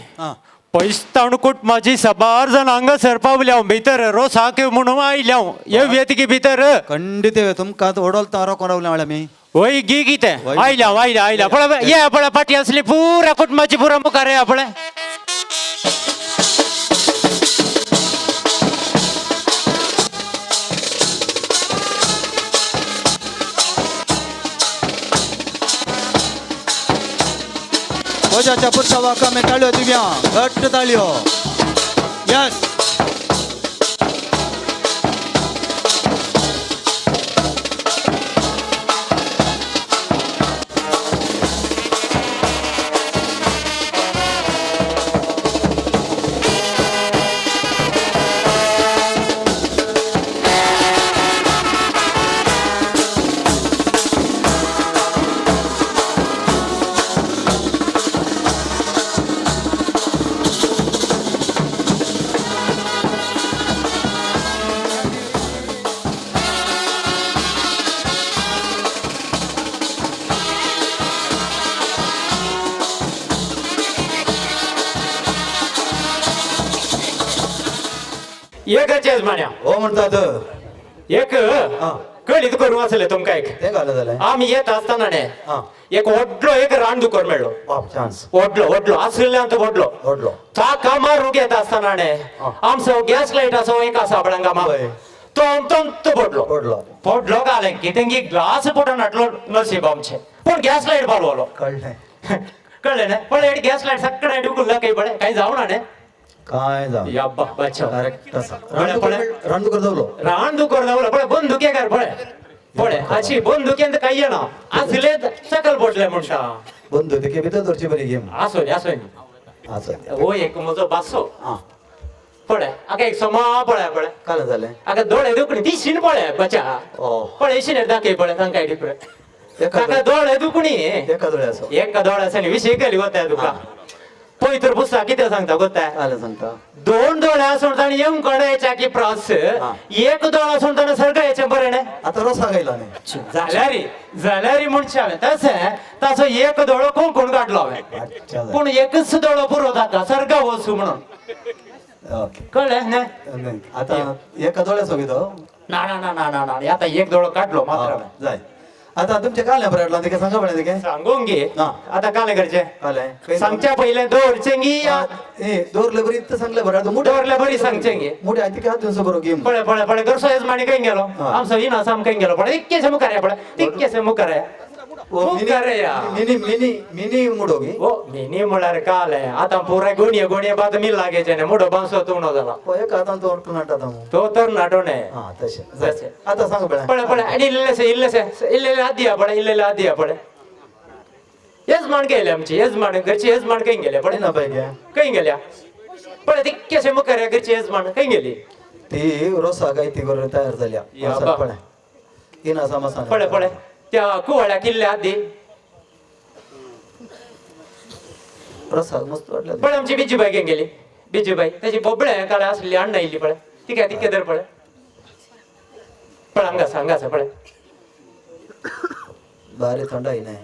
पैस्तावण कुटुंबाची सबार जण हांगासर पावल्या भितर रोसाक म्हणून आयल्या ये वेतकी भितर खंडीत तुमकां ओडोलता रोखोन रावल्या म्हळ्यार आमी. वय गी कितें आयल्या आयल्या आयल्या पळय ये पळय पाटी असली पुरा कुटुंबाची पुरा मुखार या पळय. वजाच्या पुरसावाक आमी ताळयो दिवया. घट्ट ताळयो. यस. एक यजमान्या हो म्हणटात एक कळीत करू असले तुमकां एक तें घाल जालें. आमी येत आसतना एक व्हडलो एक रानदुकर मेळ्ळो. चान्स व्हडलो व्हडलो आसलेल्यांत व्हडलो व्हडलो ताका मारूंक येता आसतना आमचो गॅस लायट आसा एक आसा बळंगामा तो पडलो पडलो घालें कितें की ग्लास पडून हाडलो नशीब आमचें. पूण गॅस लायट पालवलो. कळ्ळें कळ्ळें न्ही. पळय गॅस लायट सगळें ढुकल्ला काही पळय काही जावं ना न्ही. काय जावं या बापाच्या डायरेक्ट आसा. पळय रानदुकर जावलो. रानदुकर जावलो पळय बंदुकेकार पळय पळय अशी बंदुकेंत काही येना आसले सकल पडले म्हणटा. बंदुके भितर धरची बरी गेम. आसो आसो हो एक म्हजो बासो पळय आका एक सोमा पळय पळय काल जालें. आका दोळे दुखणी ती शीन पळय बचा पळय शिनेर दाखय पळय तांकां आयडी पळय ताका दोळे दुखणी एका दोळे आसा. एका दोळ्यासानी विशय केली गोताय तुका. पवित्र पुस्तक कितें सांगता गोताय काल सांगता 2 दोळे आसून ताणें येवंक कळ्याच्या की प्रास एक दोळ आसून ताणें सरका यायचें बरें न्ही. आतां रोसा गायला न्ही. जाल्यार म्हणचे हांवें तशें ताचो एक दोळो कोण काडलो हांवें पूण एकच दोळो पुरो ताका सरका वचू म्हणून. कळ्ळें न्ही. आतां एका दोळ्याचो बी तो ना आतां एक दोळो काडलो मात्र जाय. आतां तुमचें कालें बरें हाडलां तेका सांगा बरें तेगे सांगूंक गे आतां कालें करचें कालें सांगच्या पयलें दवरचें गी दवरलें बरी इतलें सांगलें बरें. आतां दवरलें बरी सांगचें गे मुठे तिका हात दिवचो बरो गेम. पळय पळय पळय घरचो येजमानी खंय गेलो आमचो इनासाम खंय गेलो पळय तितकेशें मुखार पळय तितकेशें मुखार मुखारया मिनी मिनी मिनी मुडोगी ओ मिनी मुळार काल आता पुरा गुणिया गुणिया बात मी लागायचे ने मुडो बांसो तू न झाला पोय का आता तो नाटा तो तर नाटोने हा तसे जसे आता सांग बेळा पळे पळे आणि इल्लेले आदिया पळे इल्लेले आदिया पळे यजमान गेले आमची यजमान घरची यजमान काही गेले पळे ना पाहिजे काही गेल्या पळे ती कसे मुखारया घरची यजमान काही गेली ती रोसा काय ती करून तयार झाल्या या बा. पळे इना समासा पळे पळे त्या कुवाळ्या किल्ल्या आधी प्रसाद मस्त वाटला पण आमची बिजूबाई घेऊन गेली बिजूबाई त्याची बोबळे काळ असलेली अण्णा येईल पळे ती काय ती केदर पळे पण अंगास पळे भारी थंडाई नाही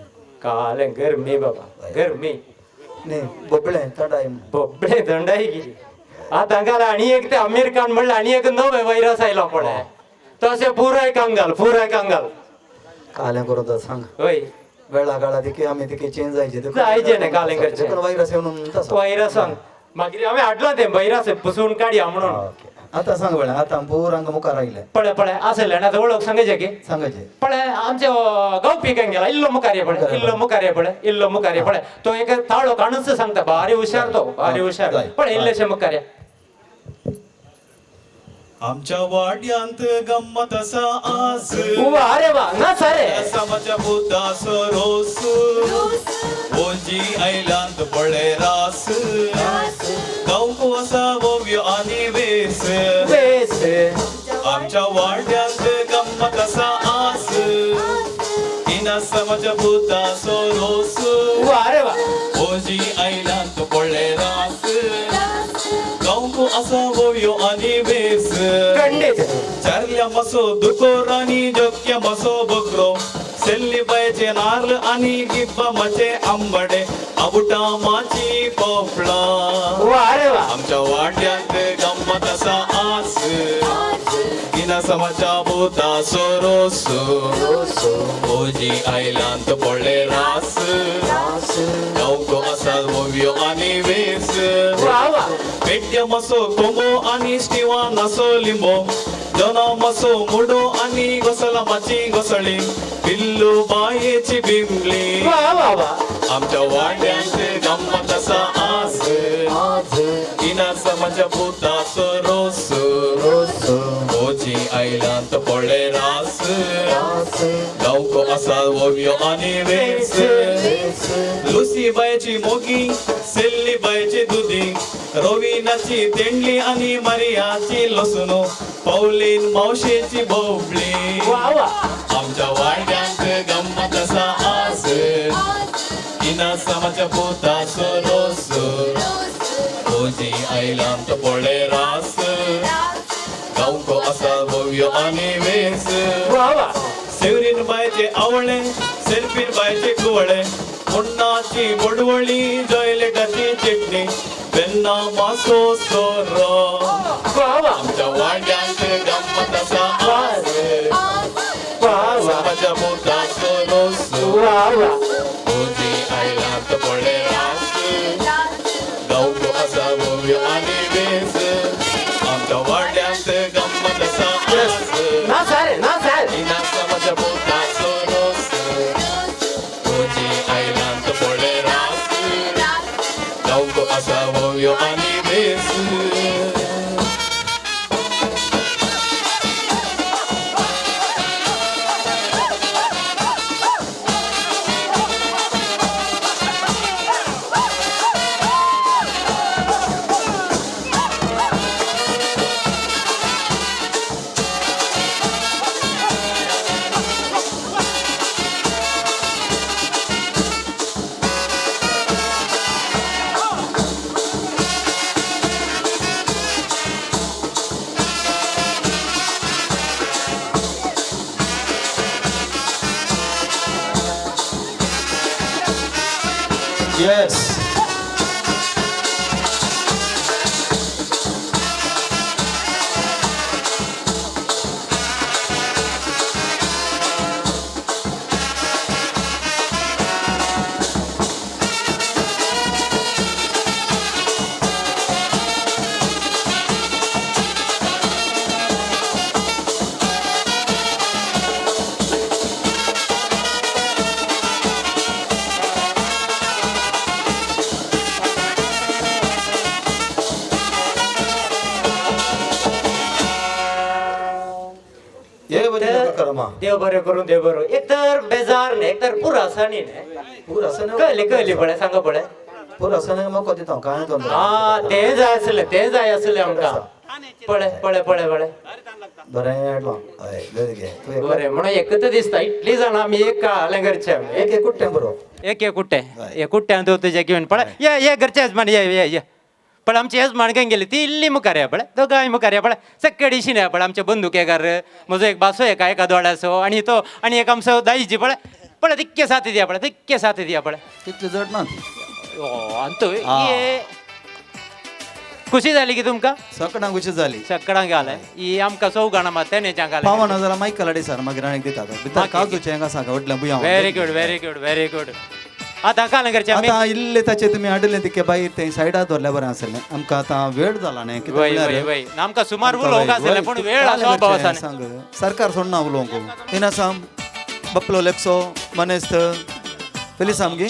काल गरमी बाबा गरमी नाही बोबळे थंडाई बोबळे थंडाई गेली आता काल आणि एक ते अमेरिकन म्हणलं आणि एक नवे व्हायरस आयला पळे तसे पुराय कांगाल काल्या करून सांग होय वेळा काळा तिके आम्ही तिके चेंज जायचे नाही कालेंगरचे व्हायरस येऊन तसं व्हायरस मागीर आम्ही हाडलो ते व्हायरस पुसून काढया म्हणून आता सांग वेळा आता पोरांग मुखार राहिले पळे असले ना ओळख सांगायचे की सांगायचे पळे आमचे गाव पिकांग गेला इल्लो मुखारे पळे तो एक ताळो काढूनच सांगता भारी हुशार पळे इल्लेशे मुखारे आमच्या वाड्यांत गंमत असा आज अरे वा ना सारे समाच्या बुद्धास रोस ओजी आयलांत पळे रास गावको असा भव्य आणि वेस आमच्या वाड्यांत गंमत असा आज इना समाच्या बुद्धास रोस अरे वा ओजी आयलांत पळे रास गावको असा भव्य आणि वेस चारल्या मसो दुकोर आणि जोक्या मसो बकरो सेल्ली बायचे नारळ आणि गिब्बा मचे आंबडे अबुटा माची पोपळा आमच्या वाड्यात गंमत असा आस इना समाच्या बोता सोरोस ओजी आयलांत पडले रास गावको असा भव्य आणि वेस पेट्या मसो कोंबो आणि स्टिवा नसो लिंबो जना मसो मुडो आणि घोसला माची घोसळी पिल्लू बायेची बिंबली आमच्या वाड्यांत गंमत असा आस इना समाच्या भूता रोस ओजी आयलांत पडले रास गावको असा भव्य आणि वेस लुसी बायची मोगी सेल्ली बायची दुधी रोविनाची तेंडली आणि मारियाची लसुनो पौलीन मावशेची भोवली आमच्या वाड्यांत गंमत असा आस इना समाच्या पोता सोरोस ओजी आयलांत पडले रास गावको असा भव्य आणि वेस सेवरीन बायचे आवळे सेल्फीन बायचे कुवळे मुन्नाची बडवळी जॉयलेटाची चटणी बेन्ना मासो सोरो आमच्या वाड्यांत गंमत असा आस समाच्या पोता सोरोस ओजी आयलांत पडले रास गावको असा भव्य आणि वेस आमच्या वाड्यांत गंमत असा आस इना समाच्या पोता सोरोस ओजी आयलांत पडले रास गावको असा भव्य आणि वेस Yes. देव बरें करून देव बरो एक तर बेजार न्ही एक तर पुरासानी न्ही पुरासन कळली पळय सांगा पळय पुरासन म्हाका दिता कांय दोन हा तें जाय आसलें आमकां पळय बरें हाडलो हय घे बरें म्हणून एकच दिसता इतली जाणां आमी एक काळालें घरचे एक एक कुट्टें बरो एक कुट्ट्यां देव तुजें घेवन पळय ये घरचे येजमान ये पण आमची येजमान खंय गेली ती इल्ली मुखार या पळय दोगांय मुखार या पळय सक्कडी शिने पळय आमचे बंदुकेकार म्हजो एक बासो एका दोळ्याचो आनी तो आनी एक आमचो दाईजी पळय तितके साथी दिया पळय तितले जड ना ये खुशी जाली की तुमकां सकाळां कशी जाली सकाळां घालय ही आमकां चौगाणां मात तेनेच्या घालय पावना जाल्यार मायकल हाडे सर मागीर आनीक दिता भितर काजूचें हांगा सांगा वटल्यान बुया व्हेरी गुड आतां काल घरचे आमी आतां इल्ले ताचे तुमी हाडले तिके भायर तें सायडार दवरल्या बरें आसलें आमकां आतां वेळ जाला न्ही वय आमकां सुमार उलोवंक आसलें पूण वेळ आसलो पावसान सांग सरकार सोडना उलोवंक इनासाम बपलो लेप्सो मनेस्त फेलिसा आमगे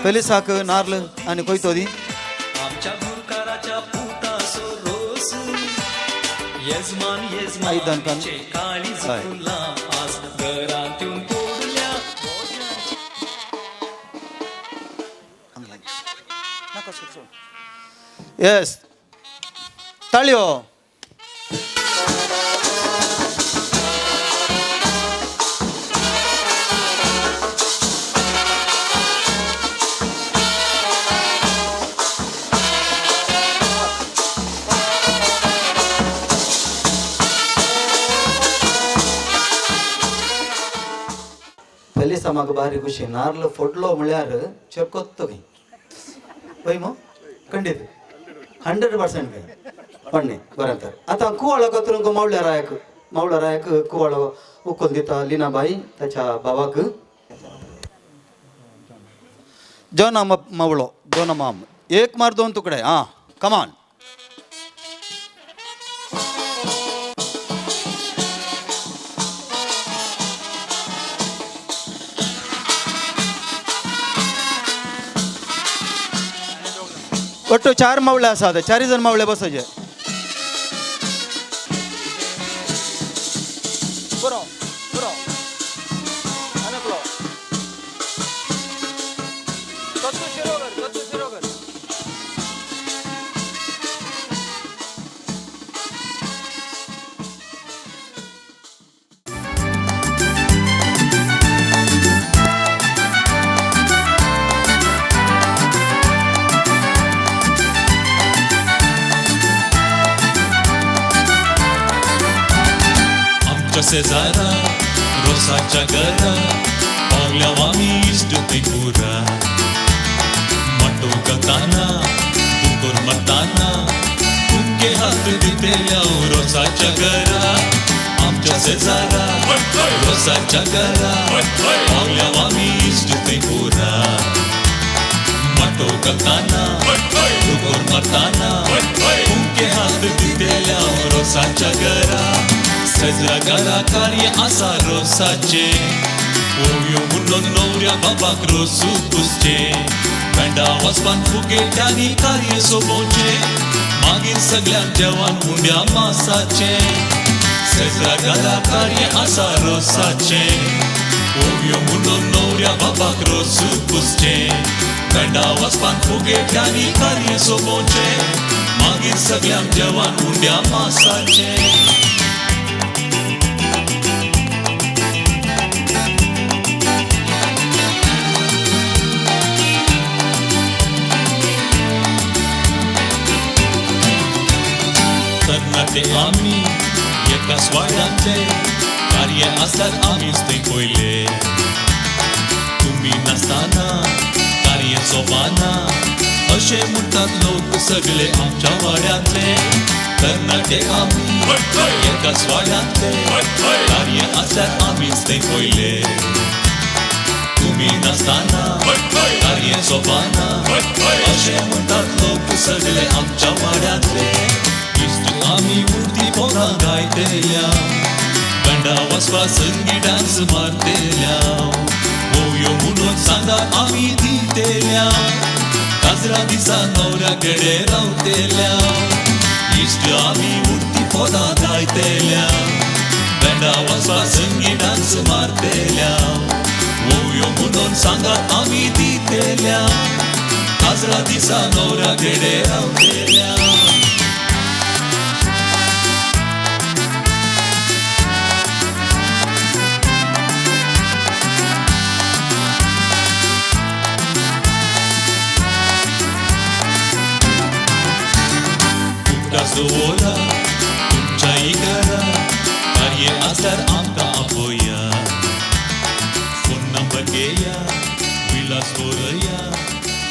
फेलिसाक नार्ल आनी कोयतो दी आयदन कान येस ताळयो फेलिसा म्हाका बारी खुशी नार्ल फोडलो म्हळ्यार चेरकोत्त खंय पळय मो खंडीत 100% खंय पडणे बरें तर आतां कुवाळो कतरूंक मावळ्या रायक कुवाळो उखल दिता लिनाबाई ताच्या बाबाक जोना मावळो दोन माम एक मार दोन तुकडे हा कमान ಒಟ್ಟು 4 मावळे आसात 4 जण मावळे बसोचे बरो बरो आनी बरो कत्तू शिरो कर शेजारा रोसाच्या घरा पावल्या आमी इश्ट ते पुरा मटो गताना तुमकोर मताना तुमके हात दितेल्या रोसाच्या घरा आमच्या शेजारा रोसाच्या घरा पावल्या आमी इश्ट ते पुरा मटो गताना तुमकोर मताना तुमके हात दितेल्या रोसाच्या घरा सजरा गाला कार्य आसा रोसाचे ओयो म्हणून नवऱ्या बाबाक रोसू पुसचे बँडा वचपान फुगेट्यांनी कार्य सोबोवचे मागीर सगळ्यांक जेवण उंड्या मासाचे सजरा गाला कार्य आसा रोसाचे ओयो म्हणून नवऱ्या बाबाक रोसू पुसचे बँडा वचपान फुगेट्यांनी कार्य सोबोवचे मागीर सगळ्यांक जेवण उंड्या मासाचे ते आम्ही एकाच वाड्याचे कार्य आसल्यार आमीच ते पयले तुम्ही नासतना कार्य सोबाना अशे म्हणटात लोक सगळे आमच्या वाड्यातले तरणाटे आमी एकाच वाड्यातले कार्य आसल्यार आमीच ते पयले तुम्ही नासतना कार्य सोबाना अशे म्हणटात लोक सगळे आमच्या वाड्यातले आमी मूर्ती पोरा गायतेल्या गंडा वचपा संगी डान्स मारतेल्या ओयो म्हणून सांगा आमी दितेल्या काजरा दिसा नवऱ्याकडे रावतेल्या इश्ट आमी मूर्ती पोरा गायतेल्या वांगडा वचपा संगी डान्स मारतेल्या वोवयो म्हणून सांगात आमी दितेल्या काजरा दिसा नवऱ्या गेडे रावतेल्या दवरा तुमच्या इगरा कार्य आसल्यार आमकां आपया फोन नंबर घेया विलास बरया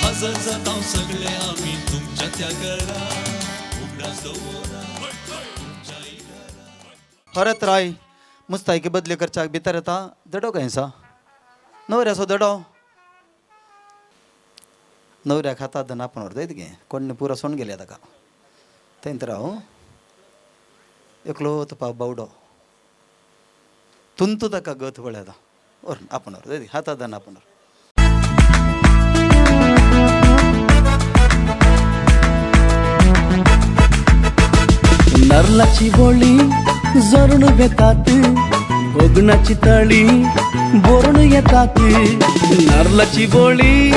हजर जाता सगळे आमी तुमच्या त्या घरा उगडास दवरा तुमच्या इगरा हरत राय मुस्तायकी बदली करच्याक भितर येता दडो खंयसा न्हवऱ्याचो दडो न्हवऱ्याक हातात धन आपण व्हरता गे कोण पुरो सोण गेले ताका थंय राव एकलो तो बावडो तुंतू ताका गत वळ येता और आपण हातात धन आपण नारळाची बोळी जरून येतात भोगणाची तळी बोरून येतात नारळाची बोळी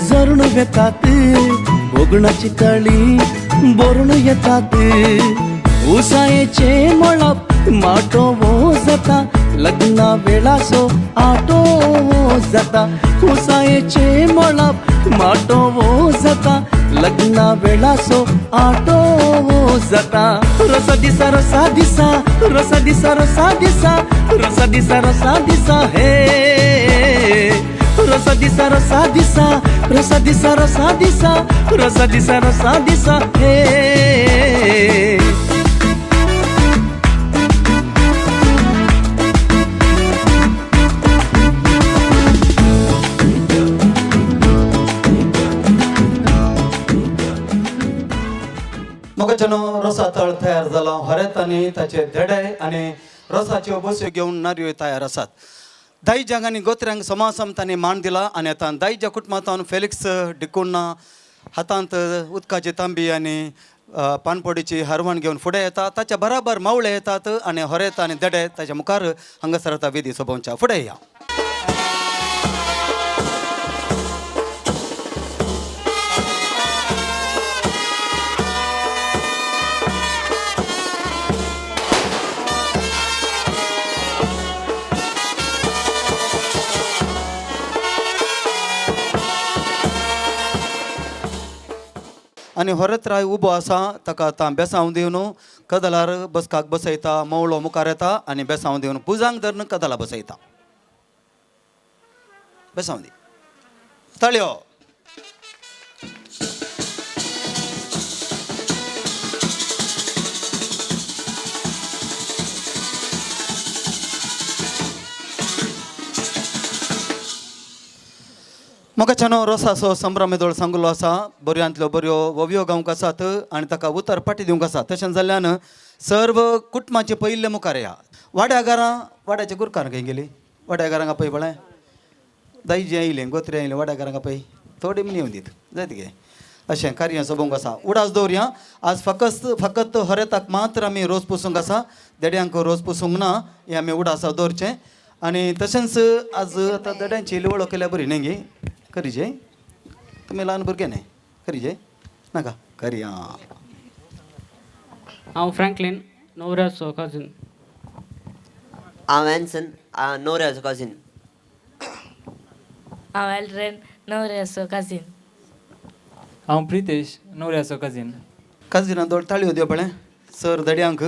जरून येतात भोगणाची तळी बोरून येतात उसायेचे मळप माटो वो जाता लग्ना वेळासो आटो वो जाता उसायेचे मळप माटो वो जाता लग्ना वेळासो आटो वो जाता रसा दिसा रसा दिसा रसा दिसा रसा दिसा रसा दिसा रसा दिसा हे रसा दिसा रसा दिसा रसा दिसा रसा दिसा रसा दिसा रसा दिसा हे मोगाच्यानो रसा तळ तयार जाला हरेत आनी ताचे धेडे आनी रसाच्यो बसयो घेवन नारयो तयार आसात 10 जागांनी गोत्र्यांक समासमतांनी मान दिला आनी आतां 10 ज्या कुटुंबांत फेलिक्स डिकोन्ना हातांत उदकाची तांबी आनी पानपोडीची हरवण घेवन फुडें येता ताच्या बराबर मावळे येतात आनी हरेत आनी धेडे ताच्या मुखार हांगासर आतां विधी सोबोवच्या फुडें या आनी हरत राय उबो आसा ताका आतां बेसांव दिवन कदलार बसकाक बसयता मवळो मुखार येता आनी बेसांव दिवन पुजांक धरून कदला बसयता बेसांव दी तळयो मोगाच्यानो रोसाचो संभ्रम येदोळ सांगलो आसा बऱ्यांतल्यो बऱ्यो वव्यो गावंक आसात आनी ताका उतर पाटी दिवंक आसा तशें जाल्ल्यान सर्व कुटुंबाचे पयले मुखार या वाड्या घरां वाड्याच्या गुरकार खंय गेली वाड्या घरांक आपय बळें दायजी आयलें गोत्रे आयलें वाड्या घरांक आपय थोडी मनी येवन दीत जायत गे अशें कार्य सोबोवंक आसा उडास दवरया आज फकत हरेताक मात्र आमी रोस पुसूंक आसा देड्यांक रोस पुसूंक ना हें आमी उडास दवरचें आनी तशेंच आज आतां देड्यांची इलवळो केल्या बरी न्ही गे करीजे तुमी ल्हान भुरगे न्ही करीजे नाका करी आं हांव फ्रँकलीन न्हवऱ्याचो कझन हांव एन्सन न्हवऱ्याचो कझन हांव एल्ड्रेन न्हवऱ्याचो कझन हांव प्रितेश न्हवऱ्याचो कझन काजिना दोळ ताळयो दियो पळय सर देड्यांक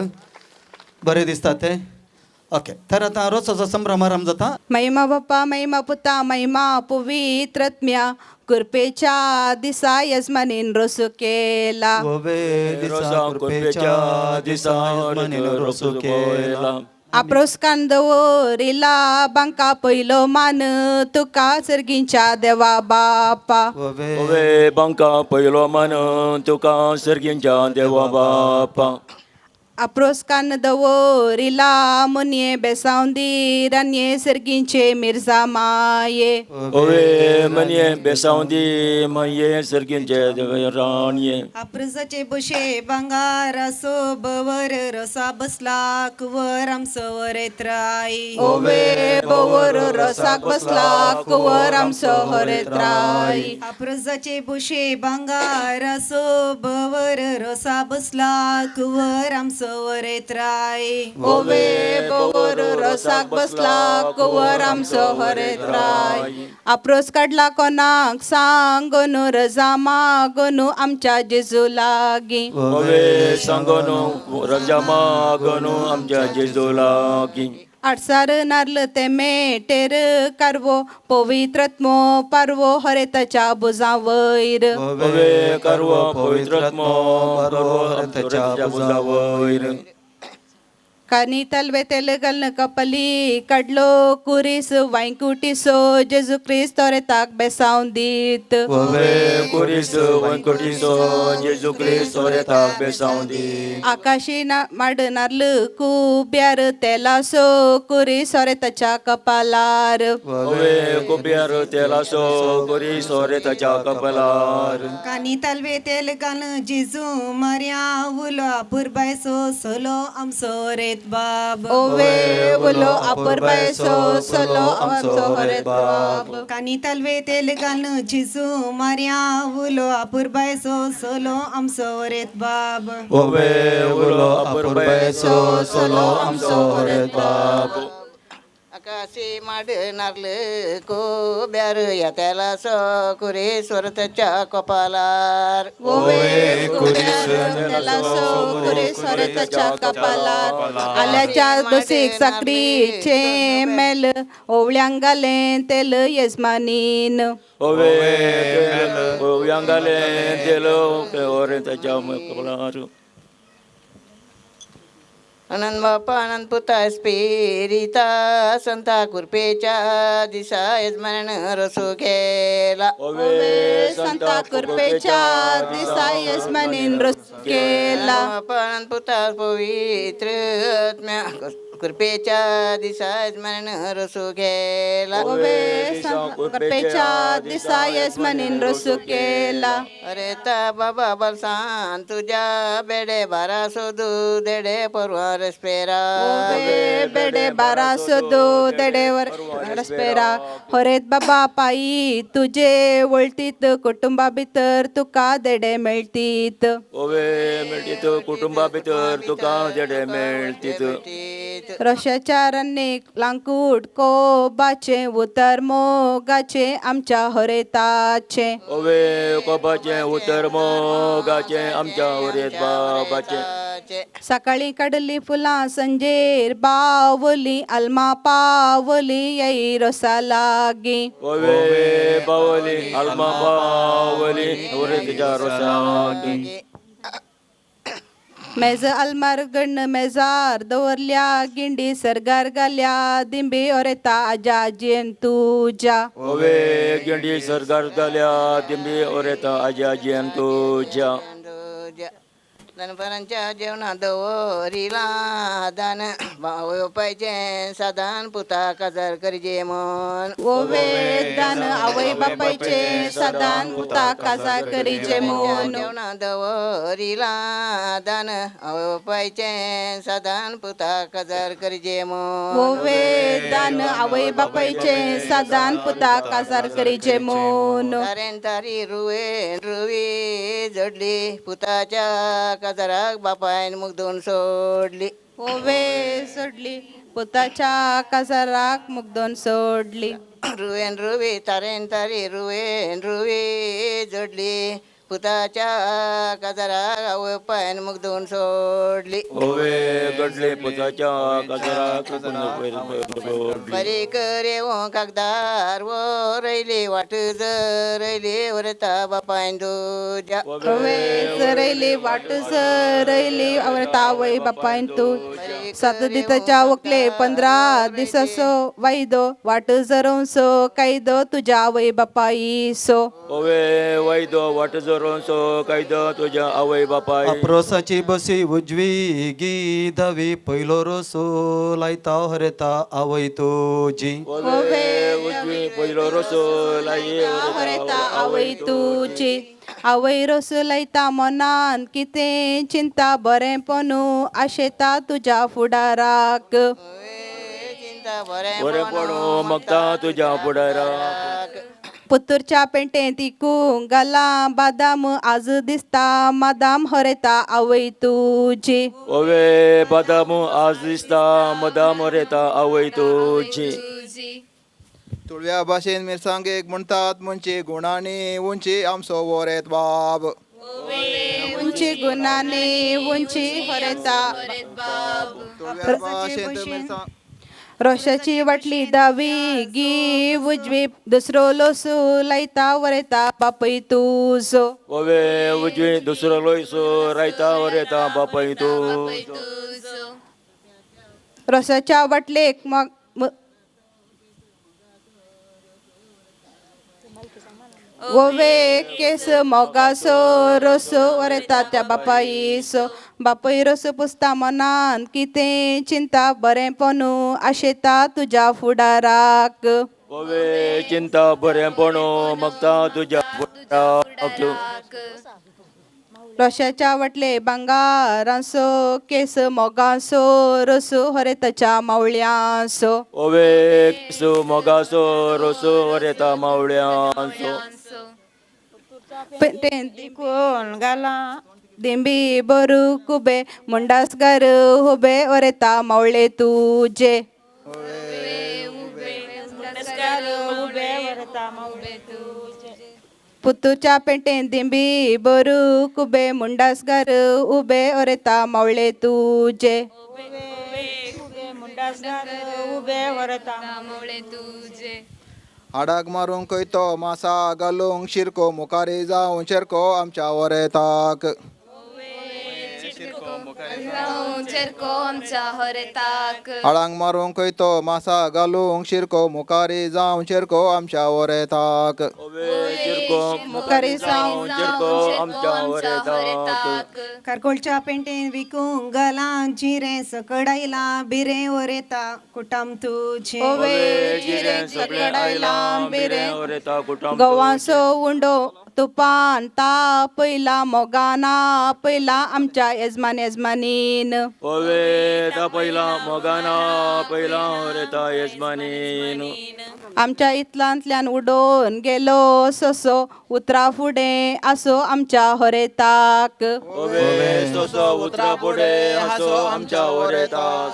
बरें दिसता ते ओके तर आतां रोसाचो संभ्रमारंभ जाता महिमा बाप्पा महिमा पुता महिमा पवित्रत्म्या कृपेच्या दिसा यजमानीन रोसू केला आप्रोस्कान दवरिला बांका पयलो मान तुका सर्गींच्या देवा बापा बांका पयलो मान तुका सर्गींच्या देवा बापा Aproscan dăvorila mânie besaundi ranie sergince mirza maie. Ove mânie besaundi maie sergince de ranie. Aprzace bușe bangara sobăvăr răsa băslac văram săvăre trai. Ove băvăr răsac băslac văram săvăre trai. Aprzace bușe bangara sobăvăr răsa băslac văram săvăre trai. Ove băvăr răsac băslac văram săvăre trai. Apros काढला कोणाक सांगोनू रजा मागोनू आमच्या जेजूलागी. Ove sangono rajama gono amja jezolaki. आठसार नारळ ते मेटेर कारवो पवित्रत्मो पारवो हरेताच्या बुजा वैर. Ove karwa povitratmo karwa त्याच्या बुजावैर. कानी तलवे तेल घालणं कपली काढलो कुरीस वाईकुटीसो जेजू ख्रिस्त ताक बेसावून दीत. Ove kuris vankotiso Jesu Cristo reta besaundi. आकाशी माड नारळ कुब्यार तेला सो कुरी सोरेताच्या कपालार. Ove kopiar telaso kuris reta kapalar. कानी तलवे तेल गान जिजू मर्या उलो पुरबायसो सोलो आमसो रेत बाब. ओवे उलो अपुरबायसो सोलो आमचो हरेत बाब. कानी तलवे तेल गान जिजू मर्या उलो पुरबायसो सोलो आमसो रेत बाब. Ove ulo apurbeso solo amso red bab. आकाशी माड नारळ को ब्यार या त्याला सो कुरे स्वरतच्या कपालार. Ove kuris तेला सो कुरी सोरेताच्या कपालार. आल्याच्या दोसिक साखरीचे मेल ओवळ्यांगाले तेल यजमानीन. Ove yangale delo ore त्याच्या kapalar. अनंत बापा अनंत पुता स्पिरिता संता कुरपेच्या दिसा यजमान रसू केला. ओवे संता कुरपेच्या दिसा यजमानीन रस केला. बापा अनंत पुता पवित्र आत्म्या कुरपेच्या दिसा यजमान रसू केला. ओवे संता कुरपेच्या दिसा यजमानीन रस केला. अरे ता बाबा बलसान तुझ्या बेडे बारा सोदू देडे परवार स्पेरा. ओवे बेडे बारा सोदो देडेवर रसपेरा. हरेत बाबा पायी तुझे वळतीत कुटुंबा भितर तुका देडे मेळतीत. Ove मेळटीत कुटुंबा भितर तुका देडे मेळटीत. रशाच्या रन्नेक लांकूड कोबाचे उतर मोगाचे आमच्या हरेताचे. Ove कोबाचे उतर मोगाचे आमच्या वरेत बाबाचे. सकाळी काढली फुलां संजेर बावली आल्मा पावली येई रोसा लागी. Ove बावली alma बावली वरेतच्या रोसागी. मेज आलमार गण मेजार दवरल्या गिंडी सरगार घाल्या दिंबी ओरेता आजा आजीन तुझ्या. Ove गिंडी सरगार घाल्या दिंबी ओरेता आजा जियन तुझ्या. दनपरांच्या जेवणा दवरिला दान भाव पाहिजे साधान पुता काजार करजे मन. ओवे दान आवय बापायचे सदान पुता काजा करीचे मोन. जेवणा दवरिला दान भाव पाहिजे साधान पुता काजार करजे मन. ओवे दान आवय बापायचे सदान पुता काजार करीचे मोन. तारेन तारी रुवे रुवी जडली पुताच्या काजाराक बापायन मुगदून सोडली. ओवे सोडली पुताच्या काजाराक मुगदोन सोडली. रुवेन रुवी तारेन तारी रुवेन रुवी जोडली पुताच्या काजाराक आवय पायन मुगदून सोडली. Ove गडले पुताच्या काजाराक बरी करे वो कागदार वो रैली वाट रैली वरता बापायन तुझ्या. ओवे जरैली वाट जरैली आवरता आवय बापायन तू. बरी सात दिताच्या उकले 15 दिससो वैदो वाट जरों सो कैदो तुझ्या आवय बापाई सो ओवे वैदो वाट जोरोन सो कैद तुझ्या आवय बापाय अप्रोसाची बसी उजवी गी धवी पहिलो रोसो लायता हरेता आवय तुझी ओवे उजवी पहिलो रोसो लाई हरेता आवय तुझी आवय रोस लयता मनान किते चिंता बरें पनू आशेता तुझ्या फुडाराक बरें पडो मगता तुझ्या फुडाराक पुत्तूरच्या पेंटे तिकूंक गाला बादाम आज दिसता मादाम हरेता आवय तुझी ओवे बदाम आज दिसता मदाम हरेता आवय तुझी तुळव्या भाशेन मिरसांगेक म्हणटात मुंची गुणांनी उंची आमचो वरेत बाब उंची गुणांनी उंची हरेता तुळव्या भाशेन मिरसांग रोशाची वाटली दावी गी उजवी दुसरो लोसू लायता वरेता बापय तुझो ओवे उजवी दुसरो लोयसो रायता वरेता बापाय तू रोसाच्या वाटलेक मग गोवे केस मोगासो रोसो वरेता त्या बापाईसो बापय रोस पुसता मनान किते चिंता बरें पनू आशेता तुझ्या फुडाराक ओवे चिंता बरेंपणो मगता तुझ्या फुडाराक रोशाच्या वाटले भांगारांसो केस मोगासो रोसो हरेताच्या मावळ्यांसो ओवे केसो मोगासो रोसो वरेता मावळ्यांसो पेंटेन तिकून गाला दिंबी बरू कुबे मुंडासगार हुबे वरेता मावळे तुझे पुत्तूच्या पेंटेन दिंबी बरू कुबे मुंडासगार उबे वरेता मावळे तुझे हाडाक मारूंक खंयतो मासा घालूंक शिरको मुखारी जावं शेरको आमच्या वरेताक हाडांक मारूंक खंयतो मासा घालूंक शिरको मुखारी जावं शेरको आमच्या वरेताक मुखारी जावं आमच्या वरेताक कारकोळच्या पेंटेन विकूंक गलांक जिरे सकडायला बिरे वरेता कुटाम तुझे गवासो उंडो तुपान ता पयला मोगाना पयला आमच्या यजमान यजमानीन ओवे ता पहिला मोगाना पहिला हरेता यजमानीन आमच्या इतलांतल्यान उडोवन गेलो सोसो उतरा फुडें आसो आमच्या हरेताक ओवे सोसो उतरा फुडें आसो आमच्या हरेताक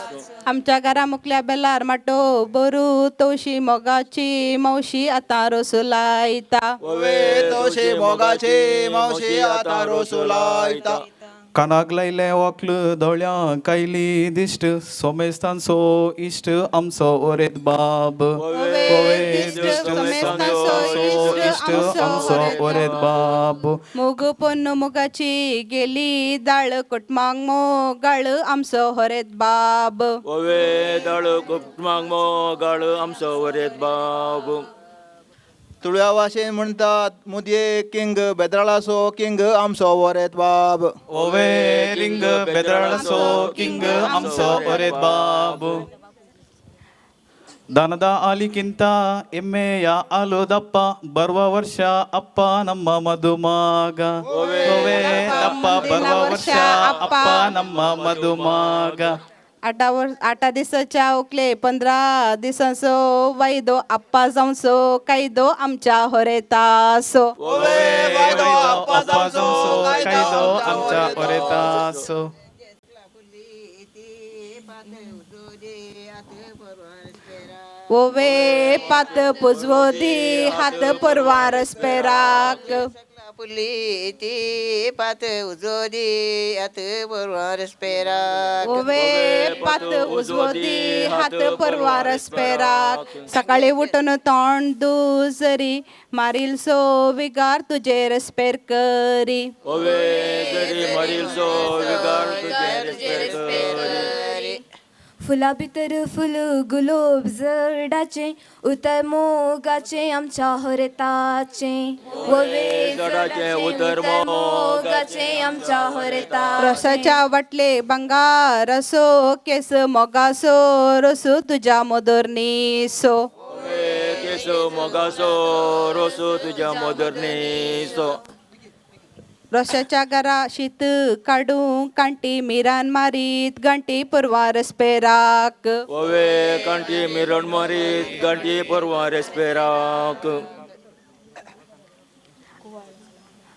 आमच्या घरा मुकल्या बेलार माटो बरू तवशी मोगाची मावशी आतां रोसो लायता ओवे तवशी मोगाची मावशी आतां रोसो लायता कानाक लायले वक्ल धवळ्या कायली दिश्ट सोमेस्तांचो इश्ट आमचो ओरेत बाब इश्ट आमचो ओरेत बाब मोग पोन्न मोगाची गेली दाळ कोटमांग मोगाळ आमचो हरेत बाब ओवे दाळ कुटमांग मोगाळ आमचो ओरेत बाब तुळव्या भाशेन म्हणटात मुदये किंग बेदराळासो किंग आमचो वरेत बाब ओवे रिंग बेदराळासो किंग आमचो ओरेत बाब ದನದ ಆಲಿಕ್ಕಿಂತ ಎಮ್ಮೆಯ ಹಾಲು ದಪ್ಪ ಬರುವ ವರ್ಷ ಅಪ್ಪ ನಮ್ಮ ಮಧುಮಗ ಓವೇ ದಪ್ಪ ಬರುವ ವರ್ಷ ಅಪ್ಪ ನಮ್ಮ ಮಧುಮಗ आठा दिसाच्या उकले 15 दिसांचो वायदो आप्पा जावंसो कायदो आमच्या हरेतासो अप्पा जावंसो कायदो आमच्या हरेतासो ओवे पात पुजवो दी हात परवार स्पेराक पुली ती पात उजोदी आत परवार स्पेराक ओवे पात उजवो दी हात परवार स्पेराक सकाळी उठून तोंड दुजरी मारील सो विगार तुजेर स्पेर करी ओवे जरी मारील सो विगार तुजेर स्पेर करी फुला भितर फुल गुलाब जडाचे उतर मोगाचे आमच्या हरताचे ववे जडाचे उतर मोगाचे आमच्या हरता रसाच्या वाटले बंगार असो केस मोगासो रसू तुझ्या मोदरनी सो केसो मोगासो रोसो तुझ्या मोदरनीसो रसाच्या घरा शीत काढून कांटी मिरान मारीत गांठी परवारस पेराक ओवे कांटी मिरण मारीत गांठी परवा रेस्पेराक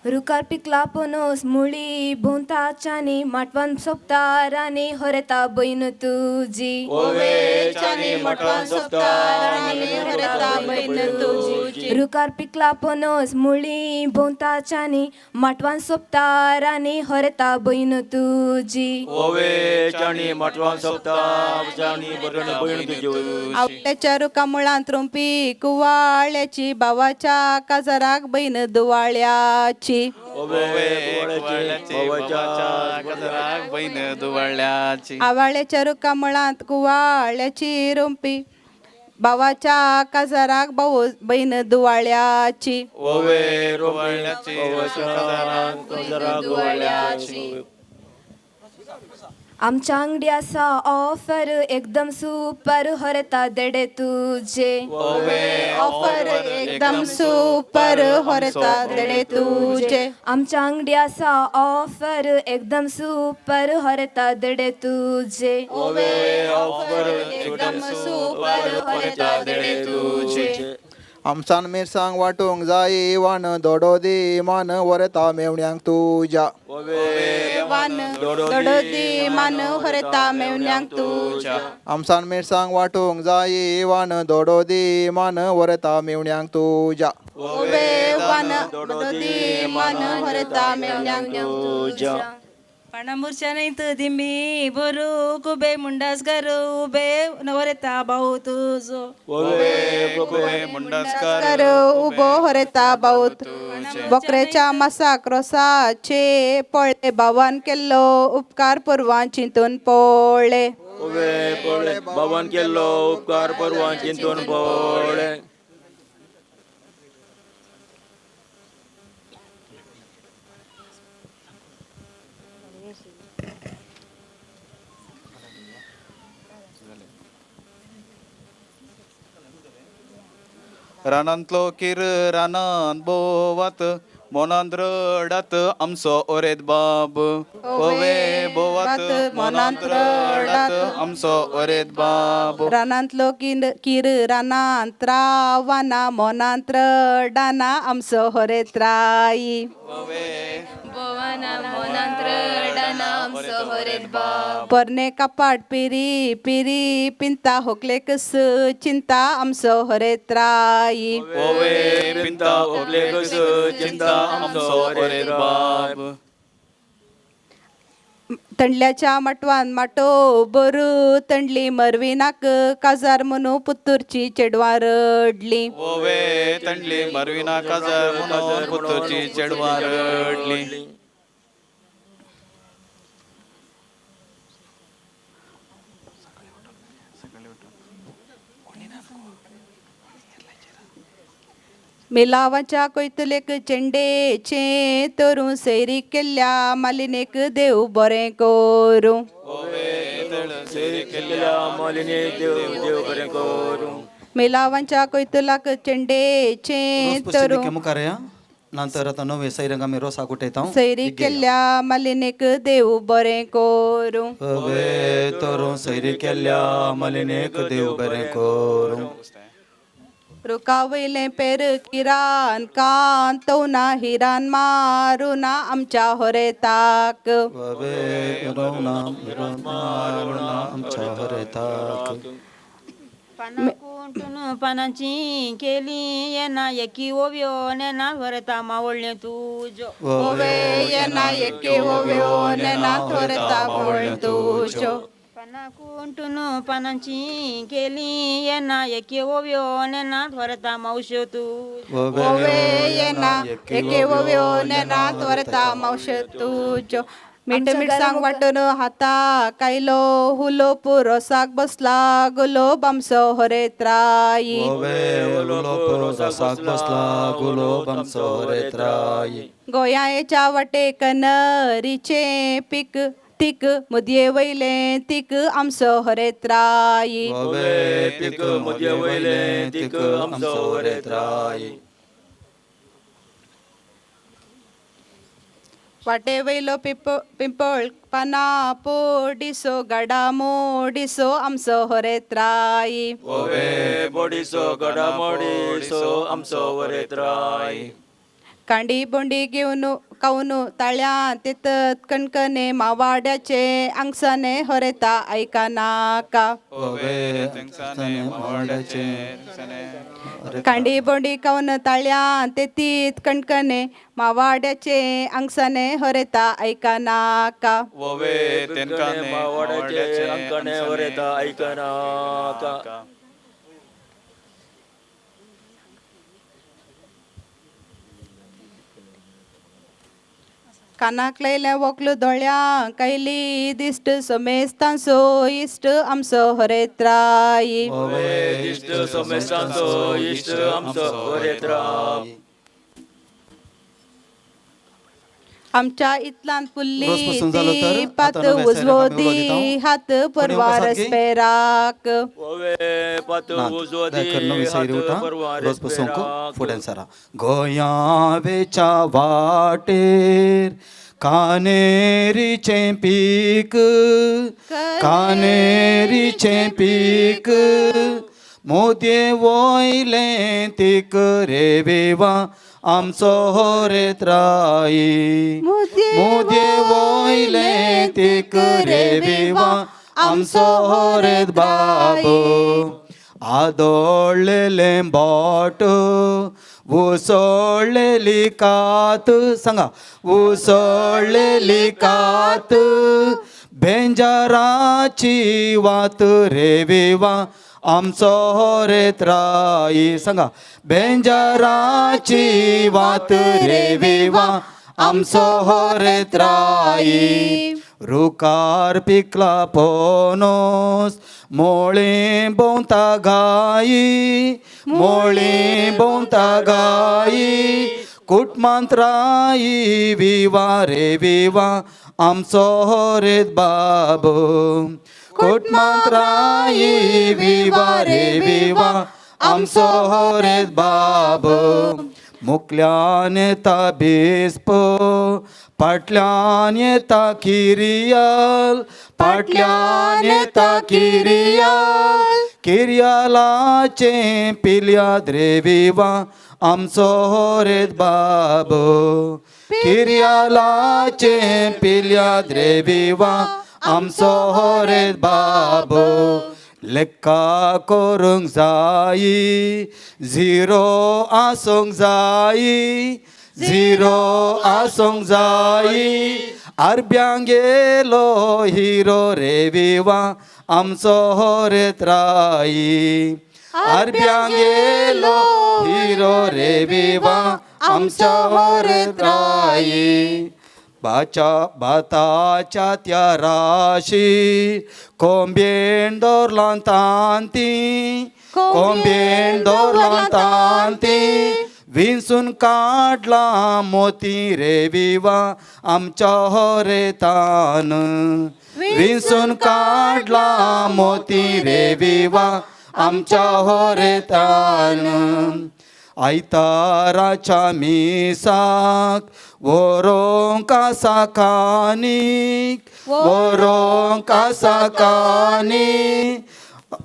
रुकार पिकला पणस मुळी भोंताच्यानी माटवान सोपतारानी हरता बहीण तुझी ओवेच्यानी मटवान सोपतारानी हरता बहीण तुझी रुकार पिकला पणस मुळी भोंताच्यानी माटवान सोपतारानी हरता बहीण तुझी ओवेच्यानी मटवान सोपतारानी बरण बहीण तुझी आवट्याच्या रुका मुळांत रोंपी कुवाळ्याची भावाच्या काजाराक बहीण दुवाळ्याची बहीण दुवाळ्याची आवाळ्याच्या रुका मुळांत कुवाळ्याची रोंपी भावाच्या काजाराक भाऊ बहीण दुवाळ्याची ओवे रोवळ्याची आमच्या अंगडी असा ऑफर एकदम सुपर हरता देडे तुझे ऑफर एकदम सुपर हरता देडे तुझे आमच्या अंगडी असा ऑफर एकदम सुपर हरता देडे तुझे एकदम सुपर हरता देडे तुझे आमसान मिरसांग वाटूंक जाय वान दोडो दी मान वरता मेवण्यांक तुज्या वान दोडोदी मान हरता मेवण्यांक तुज्या आमसान मिरसांग वाटूंक जाय वान दोडो दी मान वरता मेवण्यांक तुज्या वान दोडोदी मान हरता मेवण्यांक तुज्या पाणामुरच्या नाही तर दिंबी बरू कुबे मुंडास करू उबे नवरेता भाऊ तुझो कर उबो हरता बाऊत बकऱ्याच्या मासाक रोसाचे पळे भावान केल्लो उपकार परवान चिंतून पळ्ळे बाबान केल्लो उपकार परवान चिंतून पळ्ळे रानांतलो किर रानान बोवात मोनांत रडात आमचो ओरेद बाब ओवे बोवात मोनांत रडात आमचो ओरेद बाब रानांतलो किर रानांत रावाना मोनांत रडाना आमचो हरेत राई परने कपाट पिरी पिरी पिंता होकलेकस चिंता आमचो हरेत राई पिंता होकलेकस चिंता आमचो हरेत बाब तंडल्याच्या मटवान माटो बरू तंडली मरविनाक काजार म्हणू पुत्तूरची चेडवां रडली ओवे तंडली मरविना काजार म्हणून पुत्तूरची चेडवां रडली मिलावाच्या कोयतलेक चेंडेचे तरू सैरी केल्ल्या मालिनेक देव बरें करूं मिलावांच्या कोयतलाक चेंडेचे तरू मुखार नंतर आता नवे सैरंग आमी रोसा कुटयता सैरी केल्ल्या मालिनेक देव बरें करूं तरू सैरी केल्ल्या मालिनेक देव बरें करूं रुका वयलें पेर किरान कांतवना हिरान मारुना आमच्या हरेताक आमच्या हरेताक पानांची केली येना एकी ओव्यो नेना हरता मावळणे तुझो ओवे येना एकी ओव्यो नेना हरता मावळणे तुझो कुंटून पानांची केली येना एके ओव्यो नेना थोरता मावश्यो तू ओवे येना एके ओव्यो नेना थोरता मावश्यो तुज्यो मीठ आमच्या मीठ सांग घरामुख- वाटून हाता कायलो हुलो पुरो साक बसला गुलोब आमचो हरे त्राई गोयाच्या वाटेक नरीचे पीक तीक मुदये वयले तीक आमचो हरे त्राई वाटे वयलो पिंपळ पाना पोडिसो गाडा मोडिसो आमचो हरे त्राई कांडी बोंडी घेऊन काऊन ताळ्या तेतत कणकणे मावाड्याचे अंगसाने हरेता ऐका नाका कांडी बोंडी काऊन ताळ्या तेतीत कणकणे मावाड्याचे अंगसाने हरेता ऐका नाका कानाक लायल्या वोकलो दोळ्या कैली दिश्ट सोमेस्तांचो इश्ट आमचो हरे त्राई आमच्या इतलान पुल्ली ती पात उजवोदी हात परवार स्पेराक गोया वेच्या वाटेर कानेरीचे पीक मोदये वोयले तीक रे विवा आमचो हरे त्राई मोदये वोयले तीक रे विवा आमचो हरे बाबू आदोळलेले बोट उसळलेली कात सांगा उसळलेली कात बेंजाराची वात रे विवा आमचो हरे त्राई सांगा बेंजाराची वात रे विवा आमचो हरे त्राई रुकार पिकला पोनोस मोळी बोंता गाई कुटमंत्राई विवा रे विवा आमचो हरे बाबू कुटमंत्राई विवा रे विवा आमचो हरे बाबू मुखल्यान येता बेस्प फाटल्यान येता किरियाल किरियालाचे पिल्याद रे विवा आमचो हरे बाबू किरियालाचे पिल्याद रे विवा आमचो हरे बाबू लेक्का करूंक जायी झिरो आसूंक जायी आरब्यांक गेलो हिरो रे विवा आमचो हरे त्राई आरब्यांक गेलो हिरो रे विवा आमचो हरे त्राई बाताच्या त्या राशी कोंबेन दोरलां तांती विंसून काडला मोती रे विवा आमच्या हरे तान विंसून काडला मोती रे विवा आमच्या हरे तान आयताराच्या मिसाक वरोंक साकानी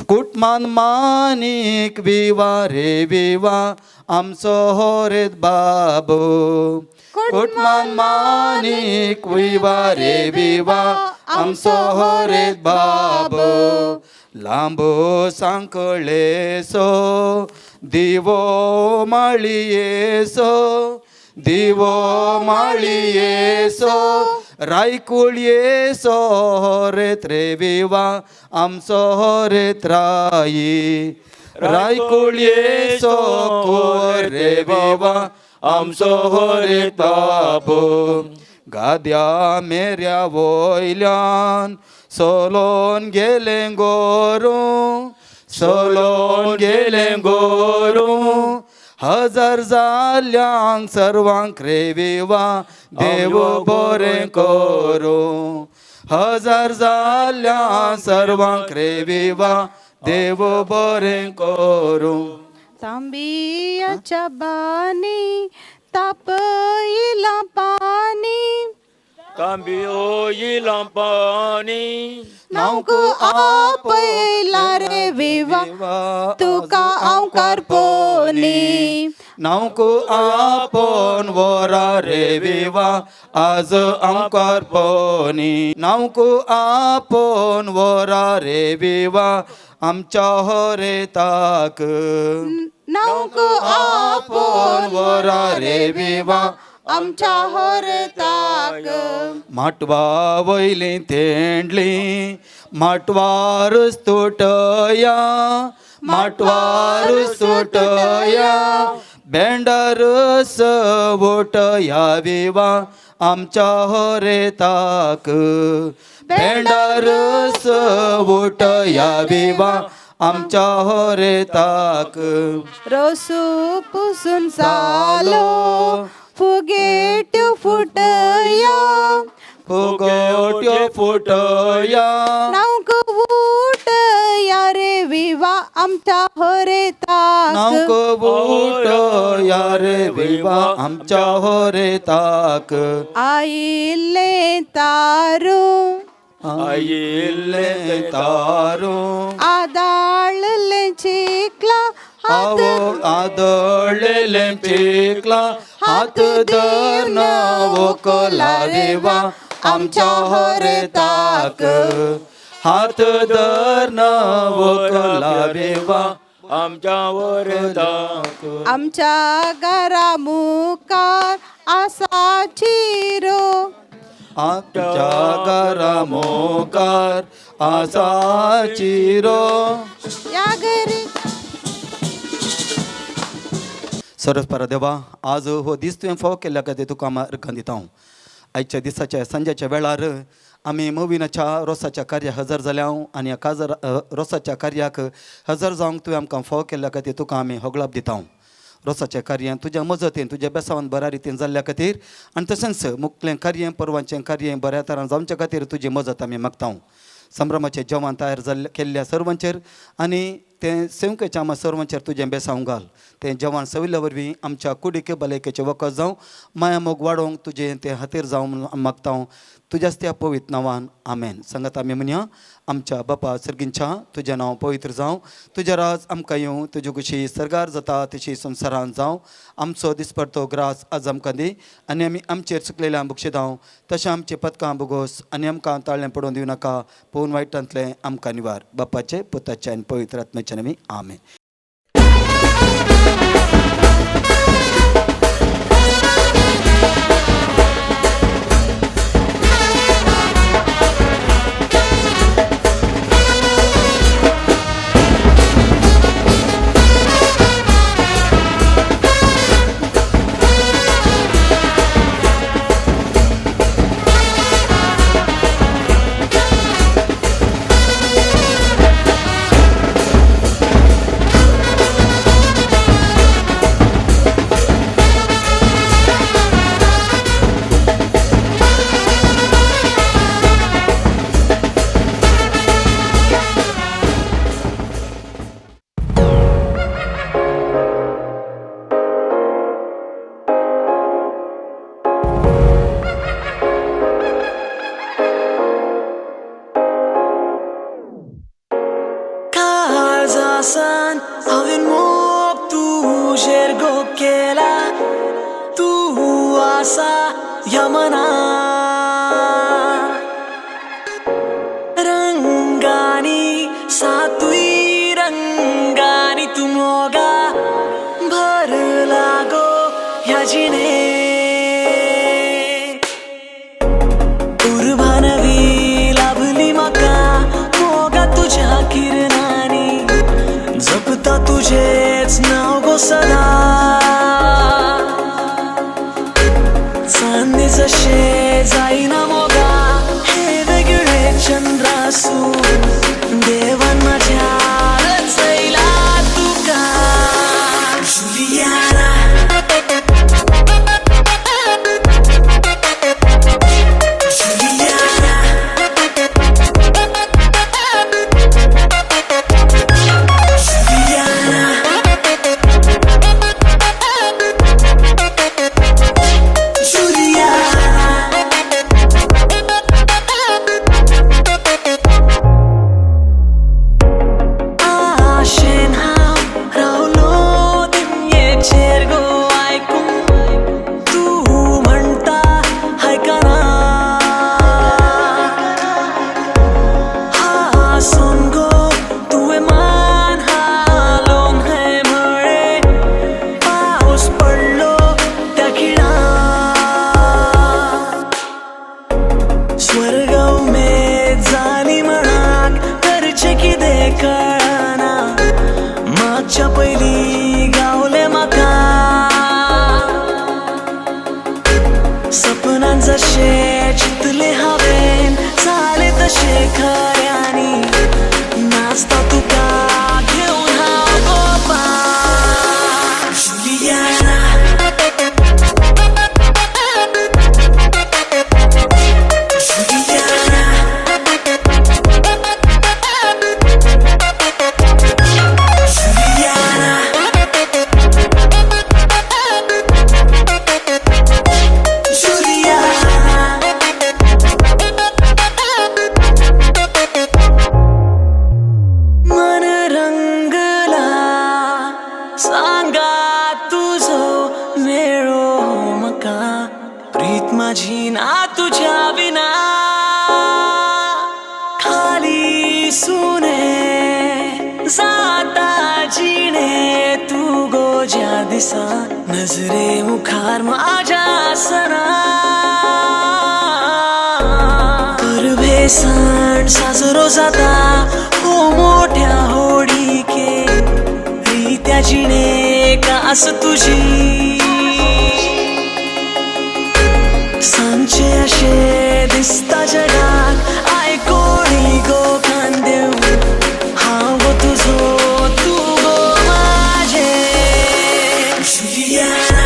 कुटमान मानीक विवा रे विवा आमचो हरे बाबू कुटमान मानीक विवा रे विवा आमचो हरे बाबू लांबो सांकळेसो दिवो माळयेसो रायकुळयेसो हरे रे विवा आमचो हरे त्राई रायकुळयेसो रे विवा आमचो हरे बाबू गाद्या मेऱ्या वयल्यान सोलोन गेले गोरू सोलोन गेले गोरू हजार जाल्यांक सर्वांक रेविवा देव बरें करू हजार जाल्ल्या सर्वांक रेविवा देव बरें करू तांबियाच्या बानी तापयिला पाणी तांबियो येला पाणी नावक आपयला रे विवा तुका हांव करपोनी नावको आपोन वरा रे विवा आज आमकार पोनी नावको आपोन वरा रे विवा आमच्या होरेताक नावक आपोन वरा रे विवा आमच्या होरताक माटवा वयली तेंडली माटवारूच तुटया माटवारूच तुटया बेंडारूच वोटया विवा आमच्या होरेताक बेंडारूच वोटया विवा आमच्या होरेताक रोसू पुसून सालो फुगेट्यो फुटया फुगोट्यो फुटया नावक फुटया रे विवा आमच्या होरेताक नावक फुटया रे विवा आमच्या होरेताक आयिल्ले तारू आयिल्ले तारू आदाळले चिकला आदळलेले चिकला हात धरण वोकला विवा आमच्या होरेताक हात धरण वोकला विवा आमच्या वरदाक आमच्या घरा मुखार आसा चिरो आमच्या घरा मोकार आसा चिरो या घरी सरस्परा देवा आज हो दीस तुवें फाव केल्ल्या खातीर तुका हांव अर्घ दिता हांव आयच्या दिसाच्या संजेच्या वेळार आमी मोविनाच्या रोसाच्या कार्याक हजर जाल्या आनी ह्या रोसाच्या कार्याक हजर जावंक तुवें आमकां फाव केल्ल्या खातीर तुका आमी होगलाप दिता हांव रोसाचें कार्य तुज्या मजतीन तुज्या बेसावान बऱ्या रितीन जाल्ल्या खातीर आनी तशेंच मुक्तलें कार्य परवांचें कार्य बऱ्या तरान जावच्या खातीर तुजी मजत आमी मागता संभ्रमाचें जेवण तयार केल्ल्या सर्वांचेर आनी तें सेवकेच्या आमा सर्वांचेर तुजें बेसांव घाल तें जेवण सविल्ल्या वरवीं आमच्या कुडीके भलायकेचें वखद जावं माया मोग वाडोवंक तुजें तें हातीर जावं म्हणून मागता तुज्याच त्या पवित्र नांवान आमेन सांगात आमी म्हणया आमच्या बापा सर्गींच्या तुजें नांव पवित्र जावं तुजें राज आमकां येवं तुजी कुशी सरगार जाता तशी संवसारांत जावं आमचो दिसपडतो ग्रास आज आमकां दी आनी आमी आमचेर चुकलेल्या बक्षिदांव तशें आमची पदकां बुगोस आनी आमकां ताळ्ळें पडोवन दिवं नाका पळोवन वायटांतलें आमकां निवार बापाचें पुताचें आनी पवित्र आत्म्याचें आमी आमेन San haven mob tu shergo kela tu asa yamana rangani satui rangani tumoga bhar lago yajine urbanvi labli maka moga tujha kirnani जपता तुझेच नाव गो सदा चांदणी जशे जाईना मोगा हे वेगळे चंद्रासून देवान माझ्या रचैला तुका जुलियाना चितले हावेन चाले तशे खऱ्यांनी नाचता तुका घेऊन हांव गोपा जुलियाना प्रीत माझी ना तुझ्या विना खाली सुने जाता जिणे तू गोज्या दिसा नजरे मुखार माझ्या सना करभे सण साजरो जाता हो मोठ्या होडीके रित्या जिणे कास तुझी सांचे अशे दिसता जगाक आयकोणी गो कांदेव हांव गो तुझो तू गो माझे Juliana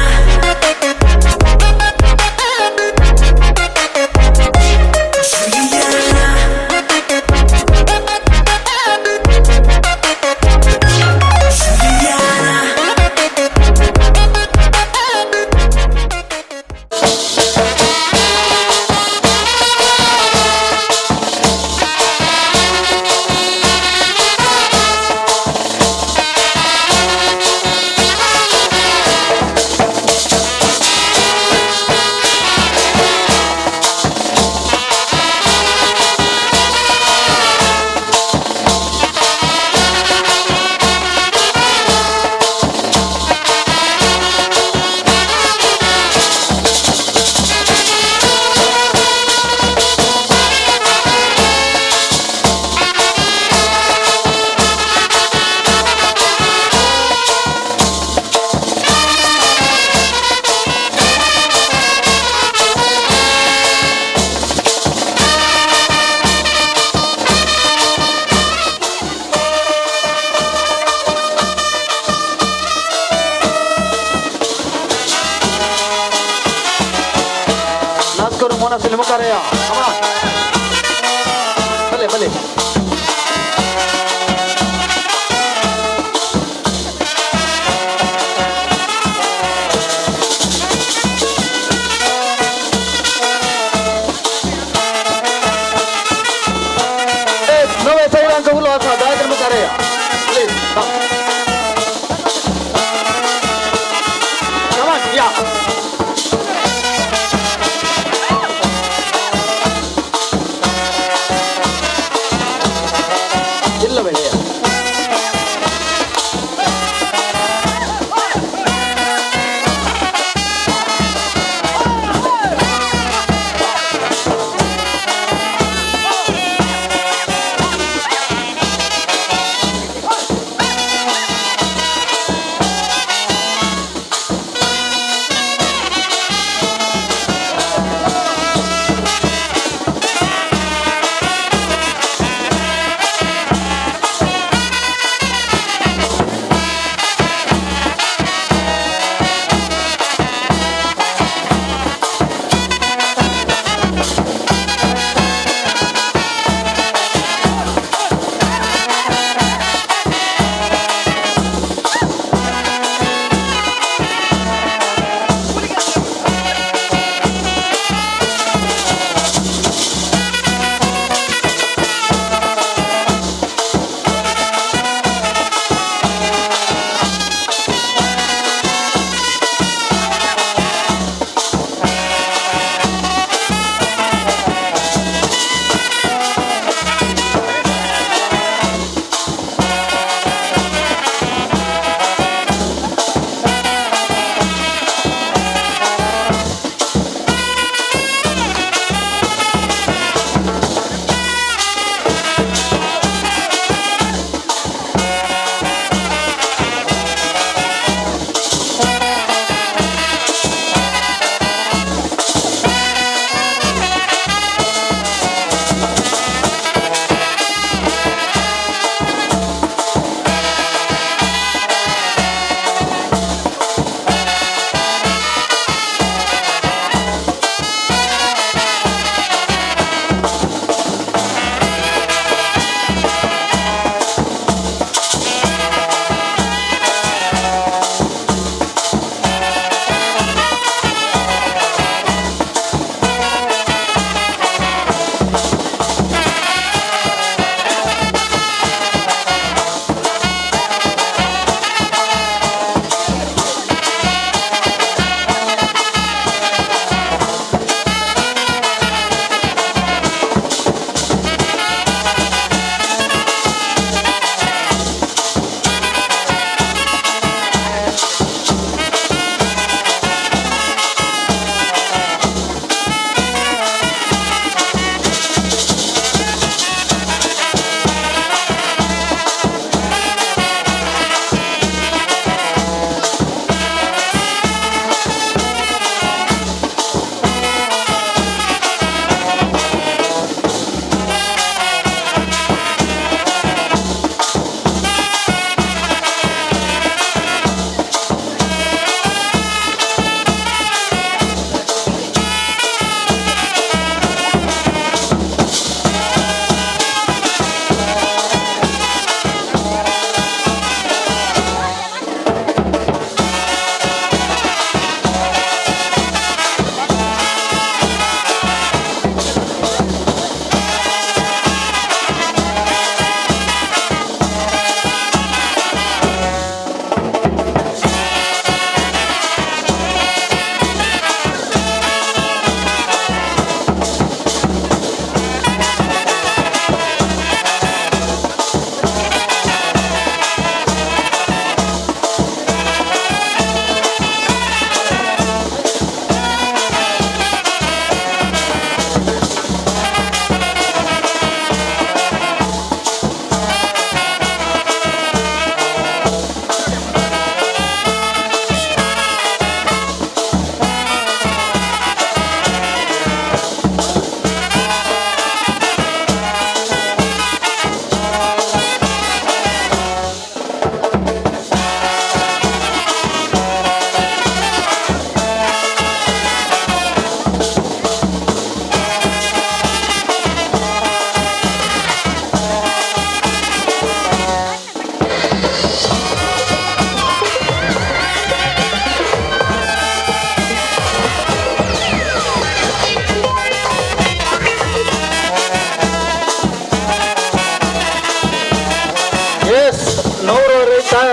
Hacer Mucarea. Vamos. Vale, vale. No me estoy dando uno hasta dar Mucarea. Please, come. Come on, yeah.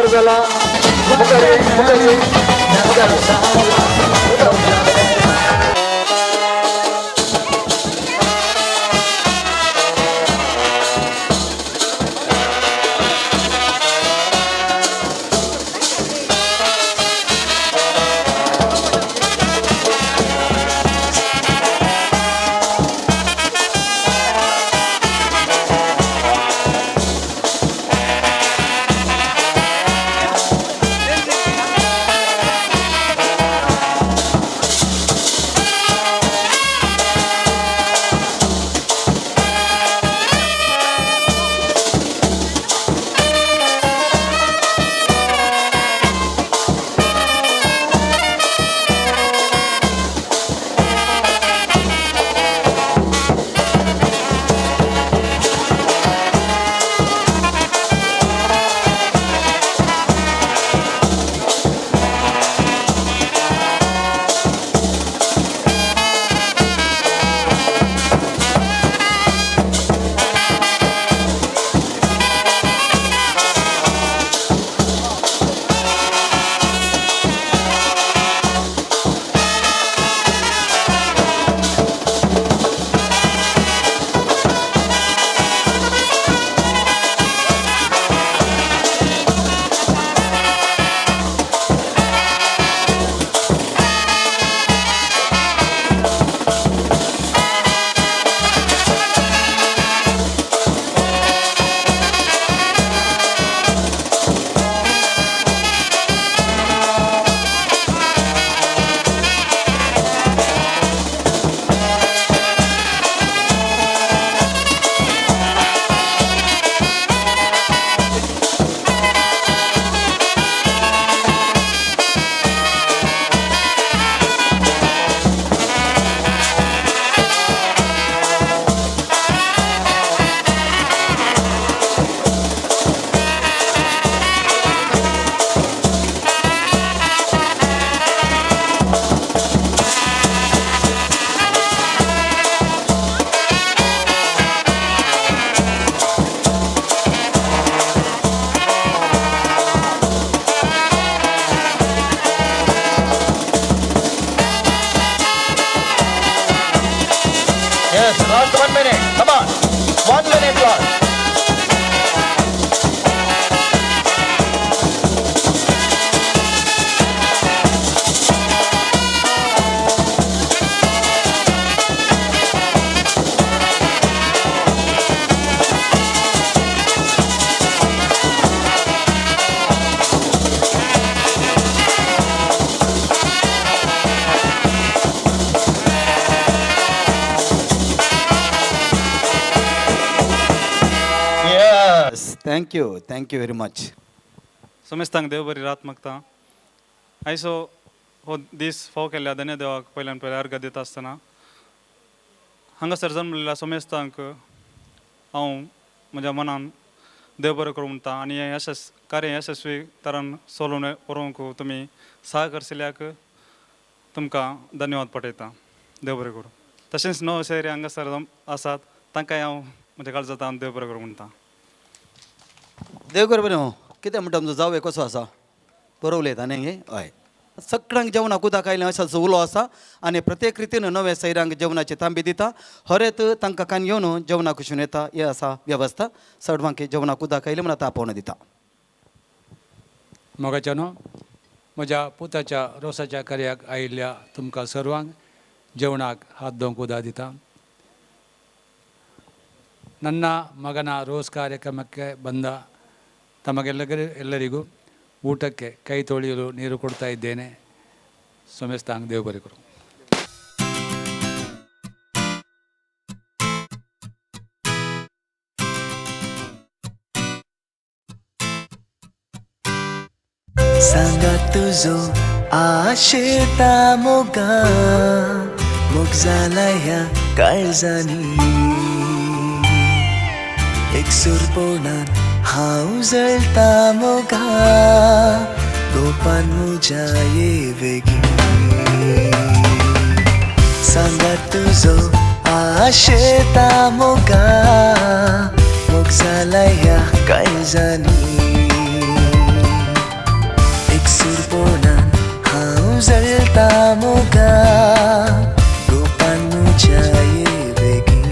मुगला मुगले मुगले Yes, last 1 minute. Come on. 1 minute last. Thank you very much. समेस्तांक देव बरी रात मागता. आयसो हो दीस फाव केल्ल्या धन्य देवाक पयल्यान पयले अर्घ दिता आसतना हांगासर जल्मलेल्या समेस्तांक हांव म्हज्या मनान देव बरें करूं म्हणटा आनी हें कार्य यशस्वी तरान चलोवन व्हरूंक तुमी सहाय करशिल्ल्याक तुमकां धन्यवाद पठयता. देव बरें करूं. तशेंच नव शहरी हांगासर आसात तांकांय हांव म्हज्या काळजांतल्यान देव बरें करूं म्हणटा. देव कर बरें. कितें म्हणटा आमचो जावं कसो आसा बरो उलयता न्ही हे. हय सगळ्यांक जेवणाक उदक आयलें अशें उलो आसा आनी प्रत्येक रितीन नव्या सैरांक जेवणाची तांबी दिता. हरेत तांकां कान घेवन जेवणाक वचून येता. हे आसा वेवस्था. सडवांक जेवणाक उदक आयलें म्हणून तापोवन दिता. मोगाच्यानो म्हज्या पुताच्या रोसाच्या कार्याक आयिल्ल्या तुमकां सर्वांक जेवणाक हात धोवंक उदा दिता. ನನ್ನ ಮಗನ ರೋಸ್ ಕಾರ್ಯಕ್ರಮಕ್ಕೆ ಬಂದ ತಮಗೆಲ್ಲರಿಗೂ ಊಟಕ್ಕೆ ಕೈ ತೊಳೆಯಲು ನೀರು ಕೊಡ್ತಾ ಇದ್ದೇನೆ. ಸೋಮೇಸ್ತಾಂಗ್ ದೇವ್ ಬರಿಕರು. सांगा तुझो आशेता मोगा मोग जाला ह्या काळजानी एक सुरपोणान हांव जळटा मोगा गोपान मुजा येवेगी सांगा तुझो आशेता मोगा मोग जाला ह्या काळजानी tamuga Rupanmu cahaya begi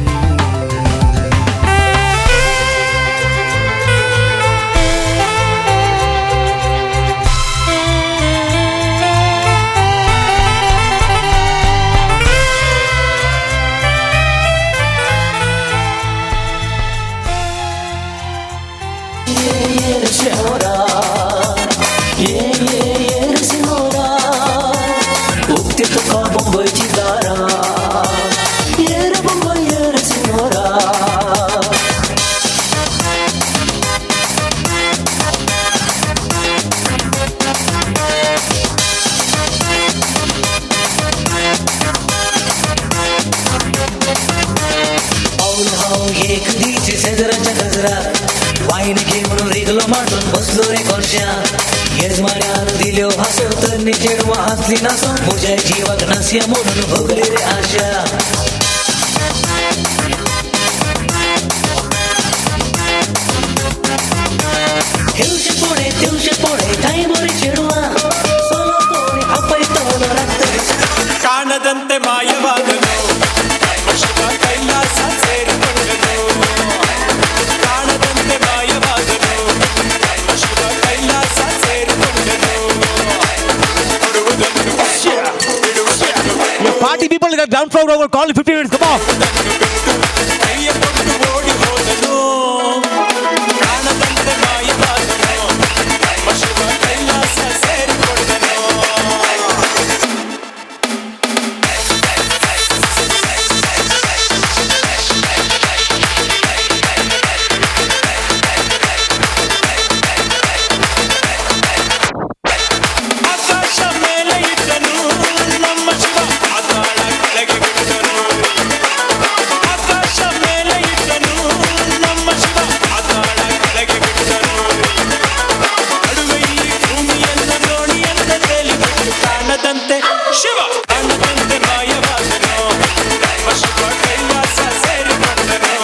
wine घेऊन रेगलो मांडून बसलो रे कोणच्या यजमान्यानं दिल्यो हसव तर निचेडवा हसली नासो मुझ्या जीवाक नासिया म्हणून भोगली रे आशा तेवशे पोळे काही मोरे चेडवा सोलो तोरे अಪ್ಪೈ ತೋನ ರಕ್ತ ಕಾಣದಂತೆ ಮಾಯವಾದನು ಶಿವ ಕೈಲಾಸ ಸೇರಿಕೊಂಡನು ಕಾಣದಂತೆ ಮಾಯವಾದನು Shiva Kailasa ಸೇರಿಕೊಂಡನು Party people in the ground floor over call 15 minutes, come on. ಓಡಿ ಹೋದನು ಕಾಣದಂತೆ ಮಾಯವಾದನು ಶಿವ ಕೈಲಾಸ ಸೇರಿಕೊಂಡನು ಆಕಾಶ ಮೇಲೆ ಇದ್ದನು ನಮ್ಮ ಶಿವ ಪಾತಾಳ ಕೆಳಗೆ ಬಿಟ್ಟನು ಆಕಾಶ ಮೇಲೆ ಇದ್ದನು ನಮ್ಮ ಶಿವ ಪಾತಾಳ ಕೆಳಗೆ ಬಿಟ್ಟನು ಅಡುಗೆಯಲ್ಲಿ ಭೂಮಿಯನ್ನ ದೋಣಿಯನ್ನ ತೇಲಿಬಿಟ್ಟು ಕಾಣದಂತೆ ಶಿವ ಕಾಣದಂತೆ ಮಾಯವಾದನು ನಮ್ಮ ಶಿವ ಕೈಲಾಸ ಸೇರಿಕೊಂಡನು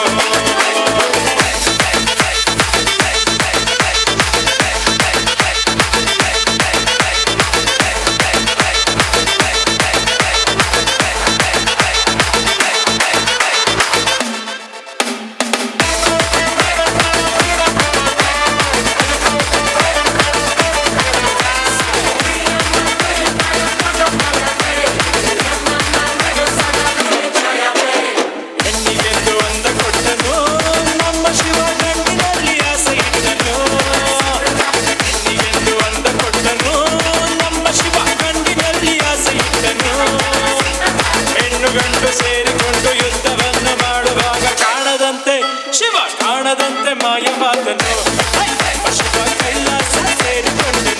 ಹೆಣ್ಣಿಗೆಂದು ಅಂದ ಕೊಟ್ಟನು ನಮ್ಮ ಶಿವ ಗಂಡಿನಲ್ಲಿ ಆಸೆ ಇಟ್ಟನು ಹೆಣ್ಣಿಗೆಂದು ಅಂದ ಕೊಟ್ಟನು ನಮ್ಮ ಶಿವ ಗಂಡಿನಲ್ಲಿ ಆಸೆ ಇಟ್ಟನು ಹೆಣ್ಣು ಗಂಡು ಸೇರಿಕೊಂಡು ಯುದ್ಧವನ್ನು ಮಾಡುವಾಗ ಕಾಣದಂತೆ ಶಿವ ಕಾಣದಂತೆ ಮಾಯವಾದನು ನಮ್ಮ Shiva Kailasa ಸೇರಿಕೊಂಡನು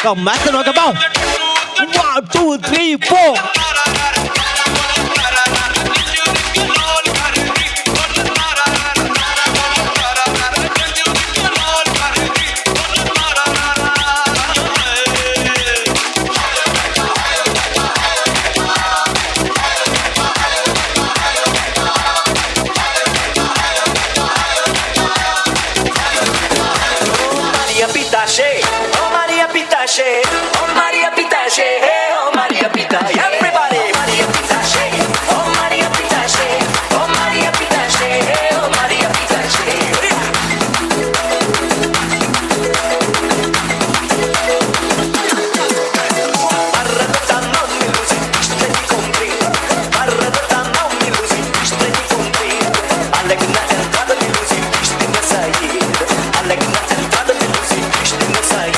Come, Master, come on. 1, 2, 3, 4. Oh Maria Pitache, oh Maria Pitache, hey, oh Maria Pitache, everybody, Maria Pitache, oh Maria Pitache, oh Maria Pitache, hey, oh Maria Pitache. Arrata non mi lusi, stai di compri. Arrata non mi lusi, stai di compri. Allegna entrata mi lusi, stai di sai. Allegna entrata mi lusi, stai di sai.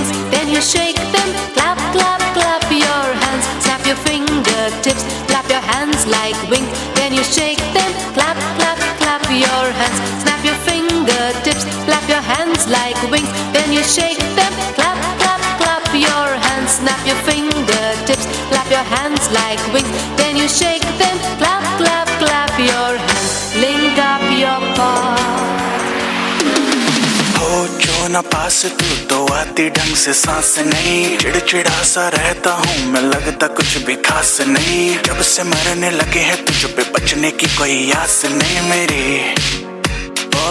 wings, then you shake them. Clap, clap, clap your hands, snap your fingertips, clap your hands like wings, then you shake them. Clap, clap, clap your hands, snap your fingertips, clap your hands like wings, then you shake them. Clap, clap, clap your hands, snap your fingertips, clap your hands like wings, then you shake them. Clap, clap, clap your hands, link up your paws. हो जो न पास तू तो आती ढंग से सांस नहीं, चिड़चिड़ा सा रहता हूँ मैं, लगता कुछ भी खास नहीं। जब से मरने लगे हैं तुझ पे बचने की कोई आस नहीं मेरी। ओ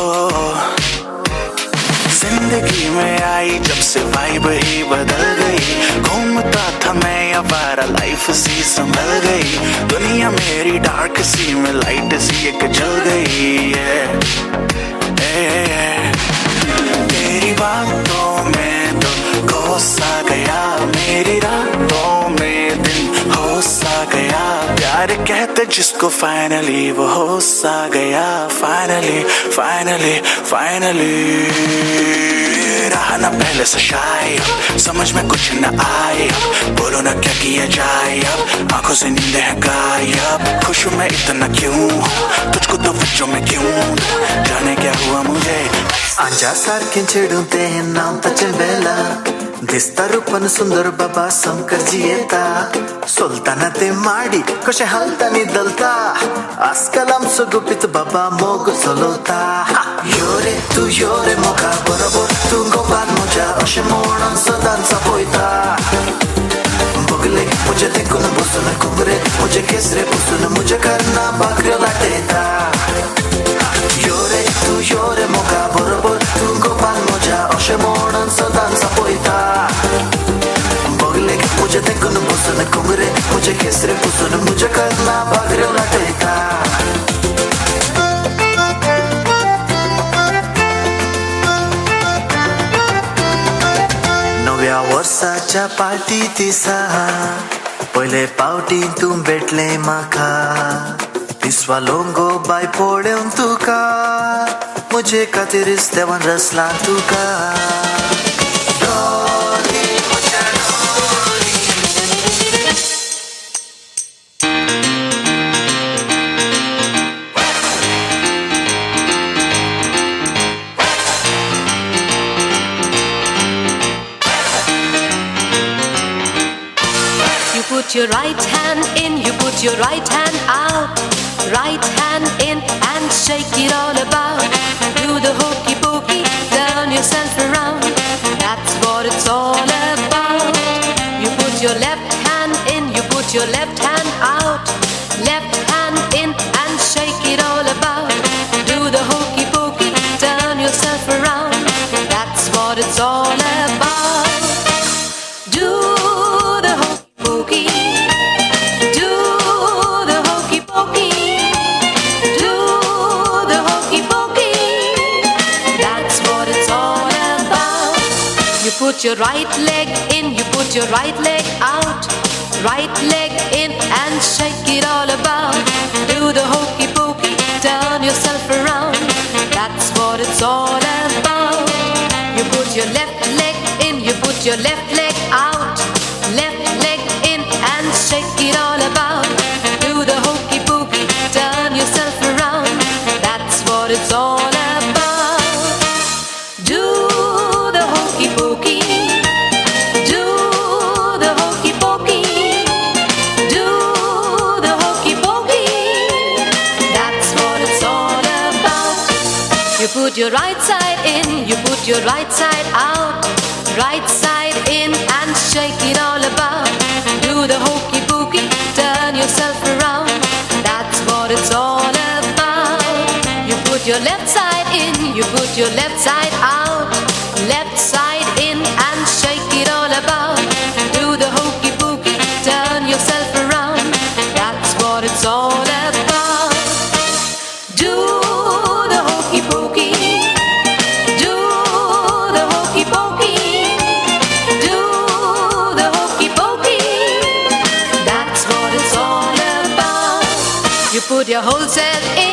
जिंदगी में आई जब से वाइब ही बदल गई, घूमता था मैं आवारा लाइफ सी संभल गई, दुनिया मेरी डार्क सी में लाइट सी एक जल गई है। तेरी बातों में तो खो सा गया, मेरी रातों में दिन हो सा गया, प्यार कहते जिसको फाइनली वो हो सा गया। फाइनली फाइनली फाइनली रहा ना पहले से शायद, समझ में कुछ न आए, बोलो ना क्या किया जाए अब, आंखों से नींद है गायब। खुश मैं इतना क्यों, तुझको तो बच्चों में क्यों, जाने क्या हुआ मुझे। अंजासारखे छेडून ते नाव ताचे बेला, दिसता रूपन सुंदर बाबा समकरजी येता, सोलताना ते माडी कशे हालतानी दलता, आजकाल आमचो गुपीत बाबा मोग चलवता। यो रे तू यो रे मोगा बरोबर तू गोपान म्हज्या अशें म्हणून सदांच पळयता। बगले म्हजे देखून बसून घुंगरे म्हजे केसरे बसून म्हजे कर्ना भाकऱ्यो लाटयता। यो रे तू यो रे मोगा बरोबर तू गोपान म्हज्या अशें म्हणून सदांच पळयता। बगले म्हजे देखून बसून घुंगरे म्हजे केसरे बसून म्हजे कर्ना भाकऱ्यो लाटयता। नव्या वर्साच्या पार्टी दिसा पयले पावटी तूं भेटले म्हाका, दिसवा लोंगो बाय पळोवन तुका, म्हजे खातीरच देवान रचला तुका। Put your right hand in, you put your right hand out, right hand in and shake it all about. Do the hokey pokey, turn yourself around, that's what it's all about. You put your left hand in, you put your left hand out, left hand in and shake it all about. Do the hokey pokey, turn yourself around, that's what it's all about. Do the hokey pokey, do the hokey pokey, do the hokey pokey, that's what it's all about. You put your right leg in, you put your right leg out, right leg in and shake it all about. Do the hokey pokey, turn yourself around, that's what it's all about. You put your left leg in, you put your left leg out, left leg in and shake it all about. Do the hokey pokey, turn yourself around, that's what it's all about. Do the hokey pokey, do the hokey pokey, do the hokey pokey, that's what it's all about. You put your right side in, you put your right side out, right side in and shake it all about. Do the hokey pokey, turn yourself around, that's what it's all about. You put your left side in, you put your left side out, left side in and shake it all about. Do the hokey pokey, turn yourself around, that's what it's all about. Do the hokey pokey, do the hokey pokey, do the hokey pokey, that's what it's all about. You put your whole self in,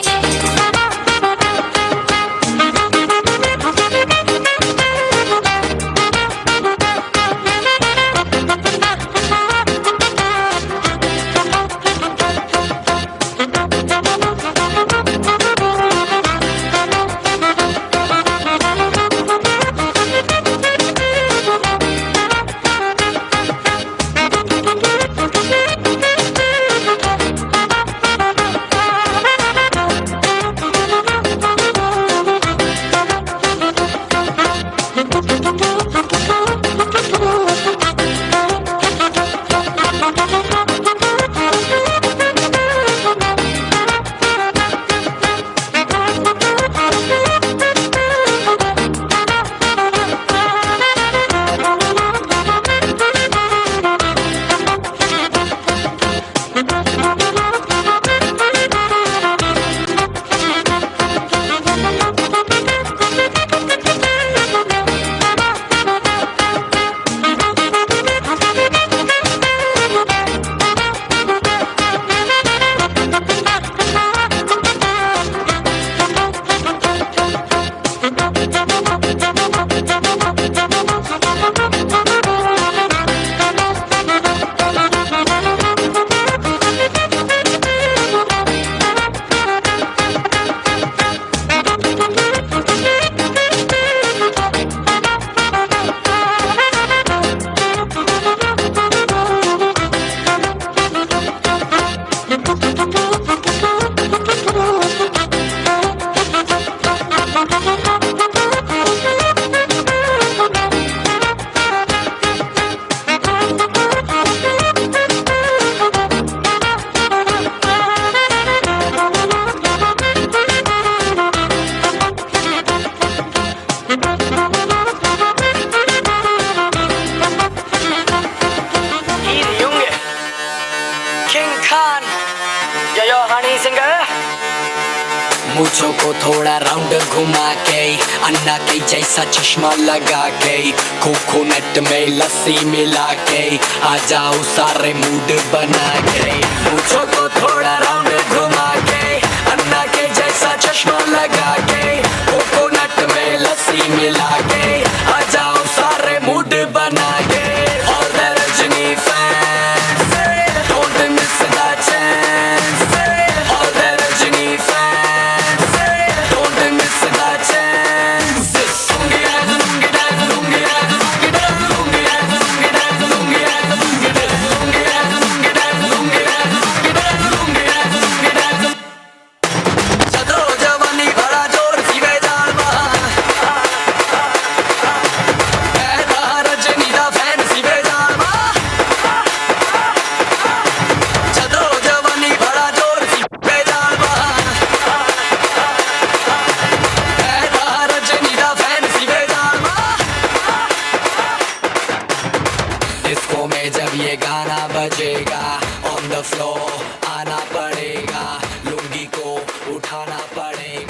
मूछों को थोड़ा राउंड घुमा के, अन्ना के जैसा चश्मा लगा के, कोकोनट में लस्सी मिला के, आ जाओ सारे मूड बना के। मूछों को थोड़ा राउंड घुमा के, अन्ना के जैसा चश्मा लगा के, कोकोनट में लस्सी मिला के, आ जाओ सारे मूड बना के। All the Rajini fans, don't miss the chance. All the Rajini fans, don't miss the chance. Lungi dance, lungi dance, lungi dance, lungi dance, lungi dance, lungi dance, lungi dance, lungi dance, lungi dance, lungi dance, lungi dance, lungi dance, lungi dance, lungi dance. चलो जवानी भरा जोर सी बेजान बहाना, ऐसा रजनी दा फैन सी बेजान बहाना। चलो जवानी भरा जोर सी बेजान बहाना, ऐसा रजनी दा फैन सी बेजान बहाना। डिस्को में जब ये गाना बजेगा, ऑन द फ्लोर आना पड़ेगा, लुंगी को उठाना पड़ेगा।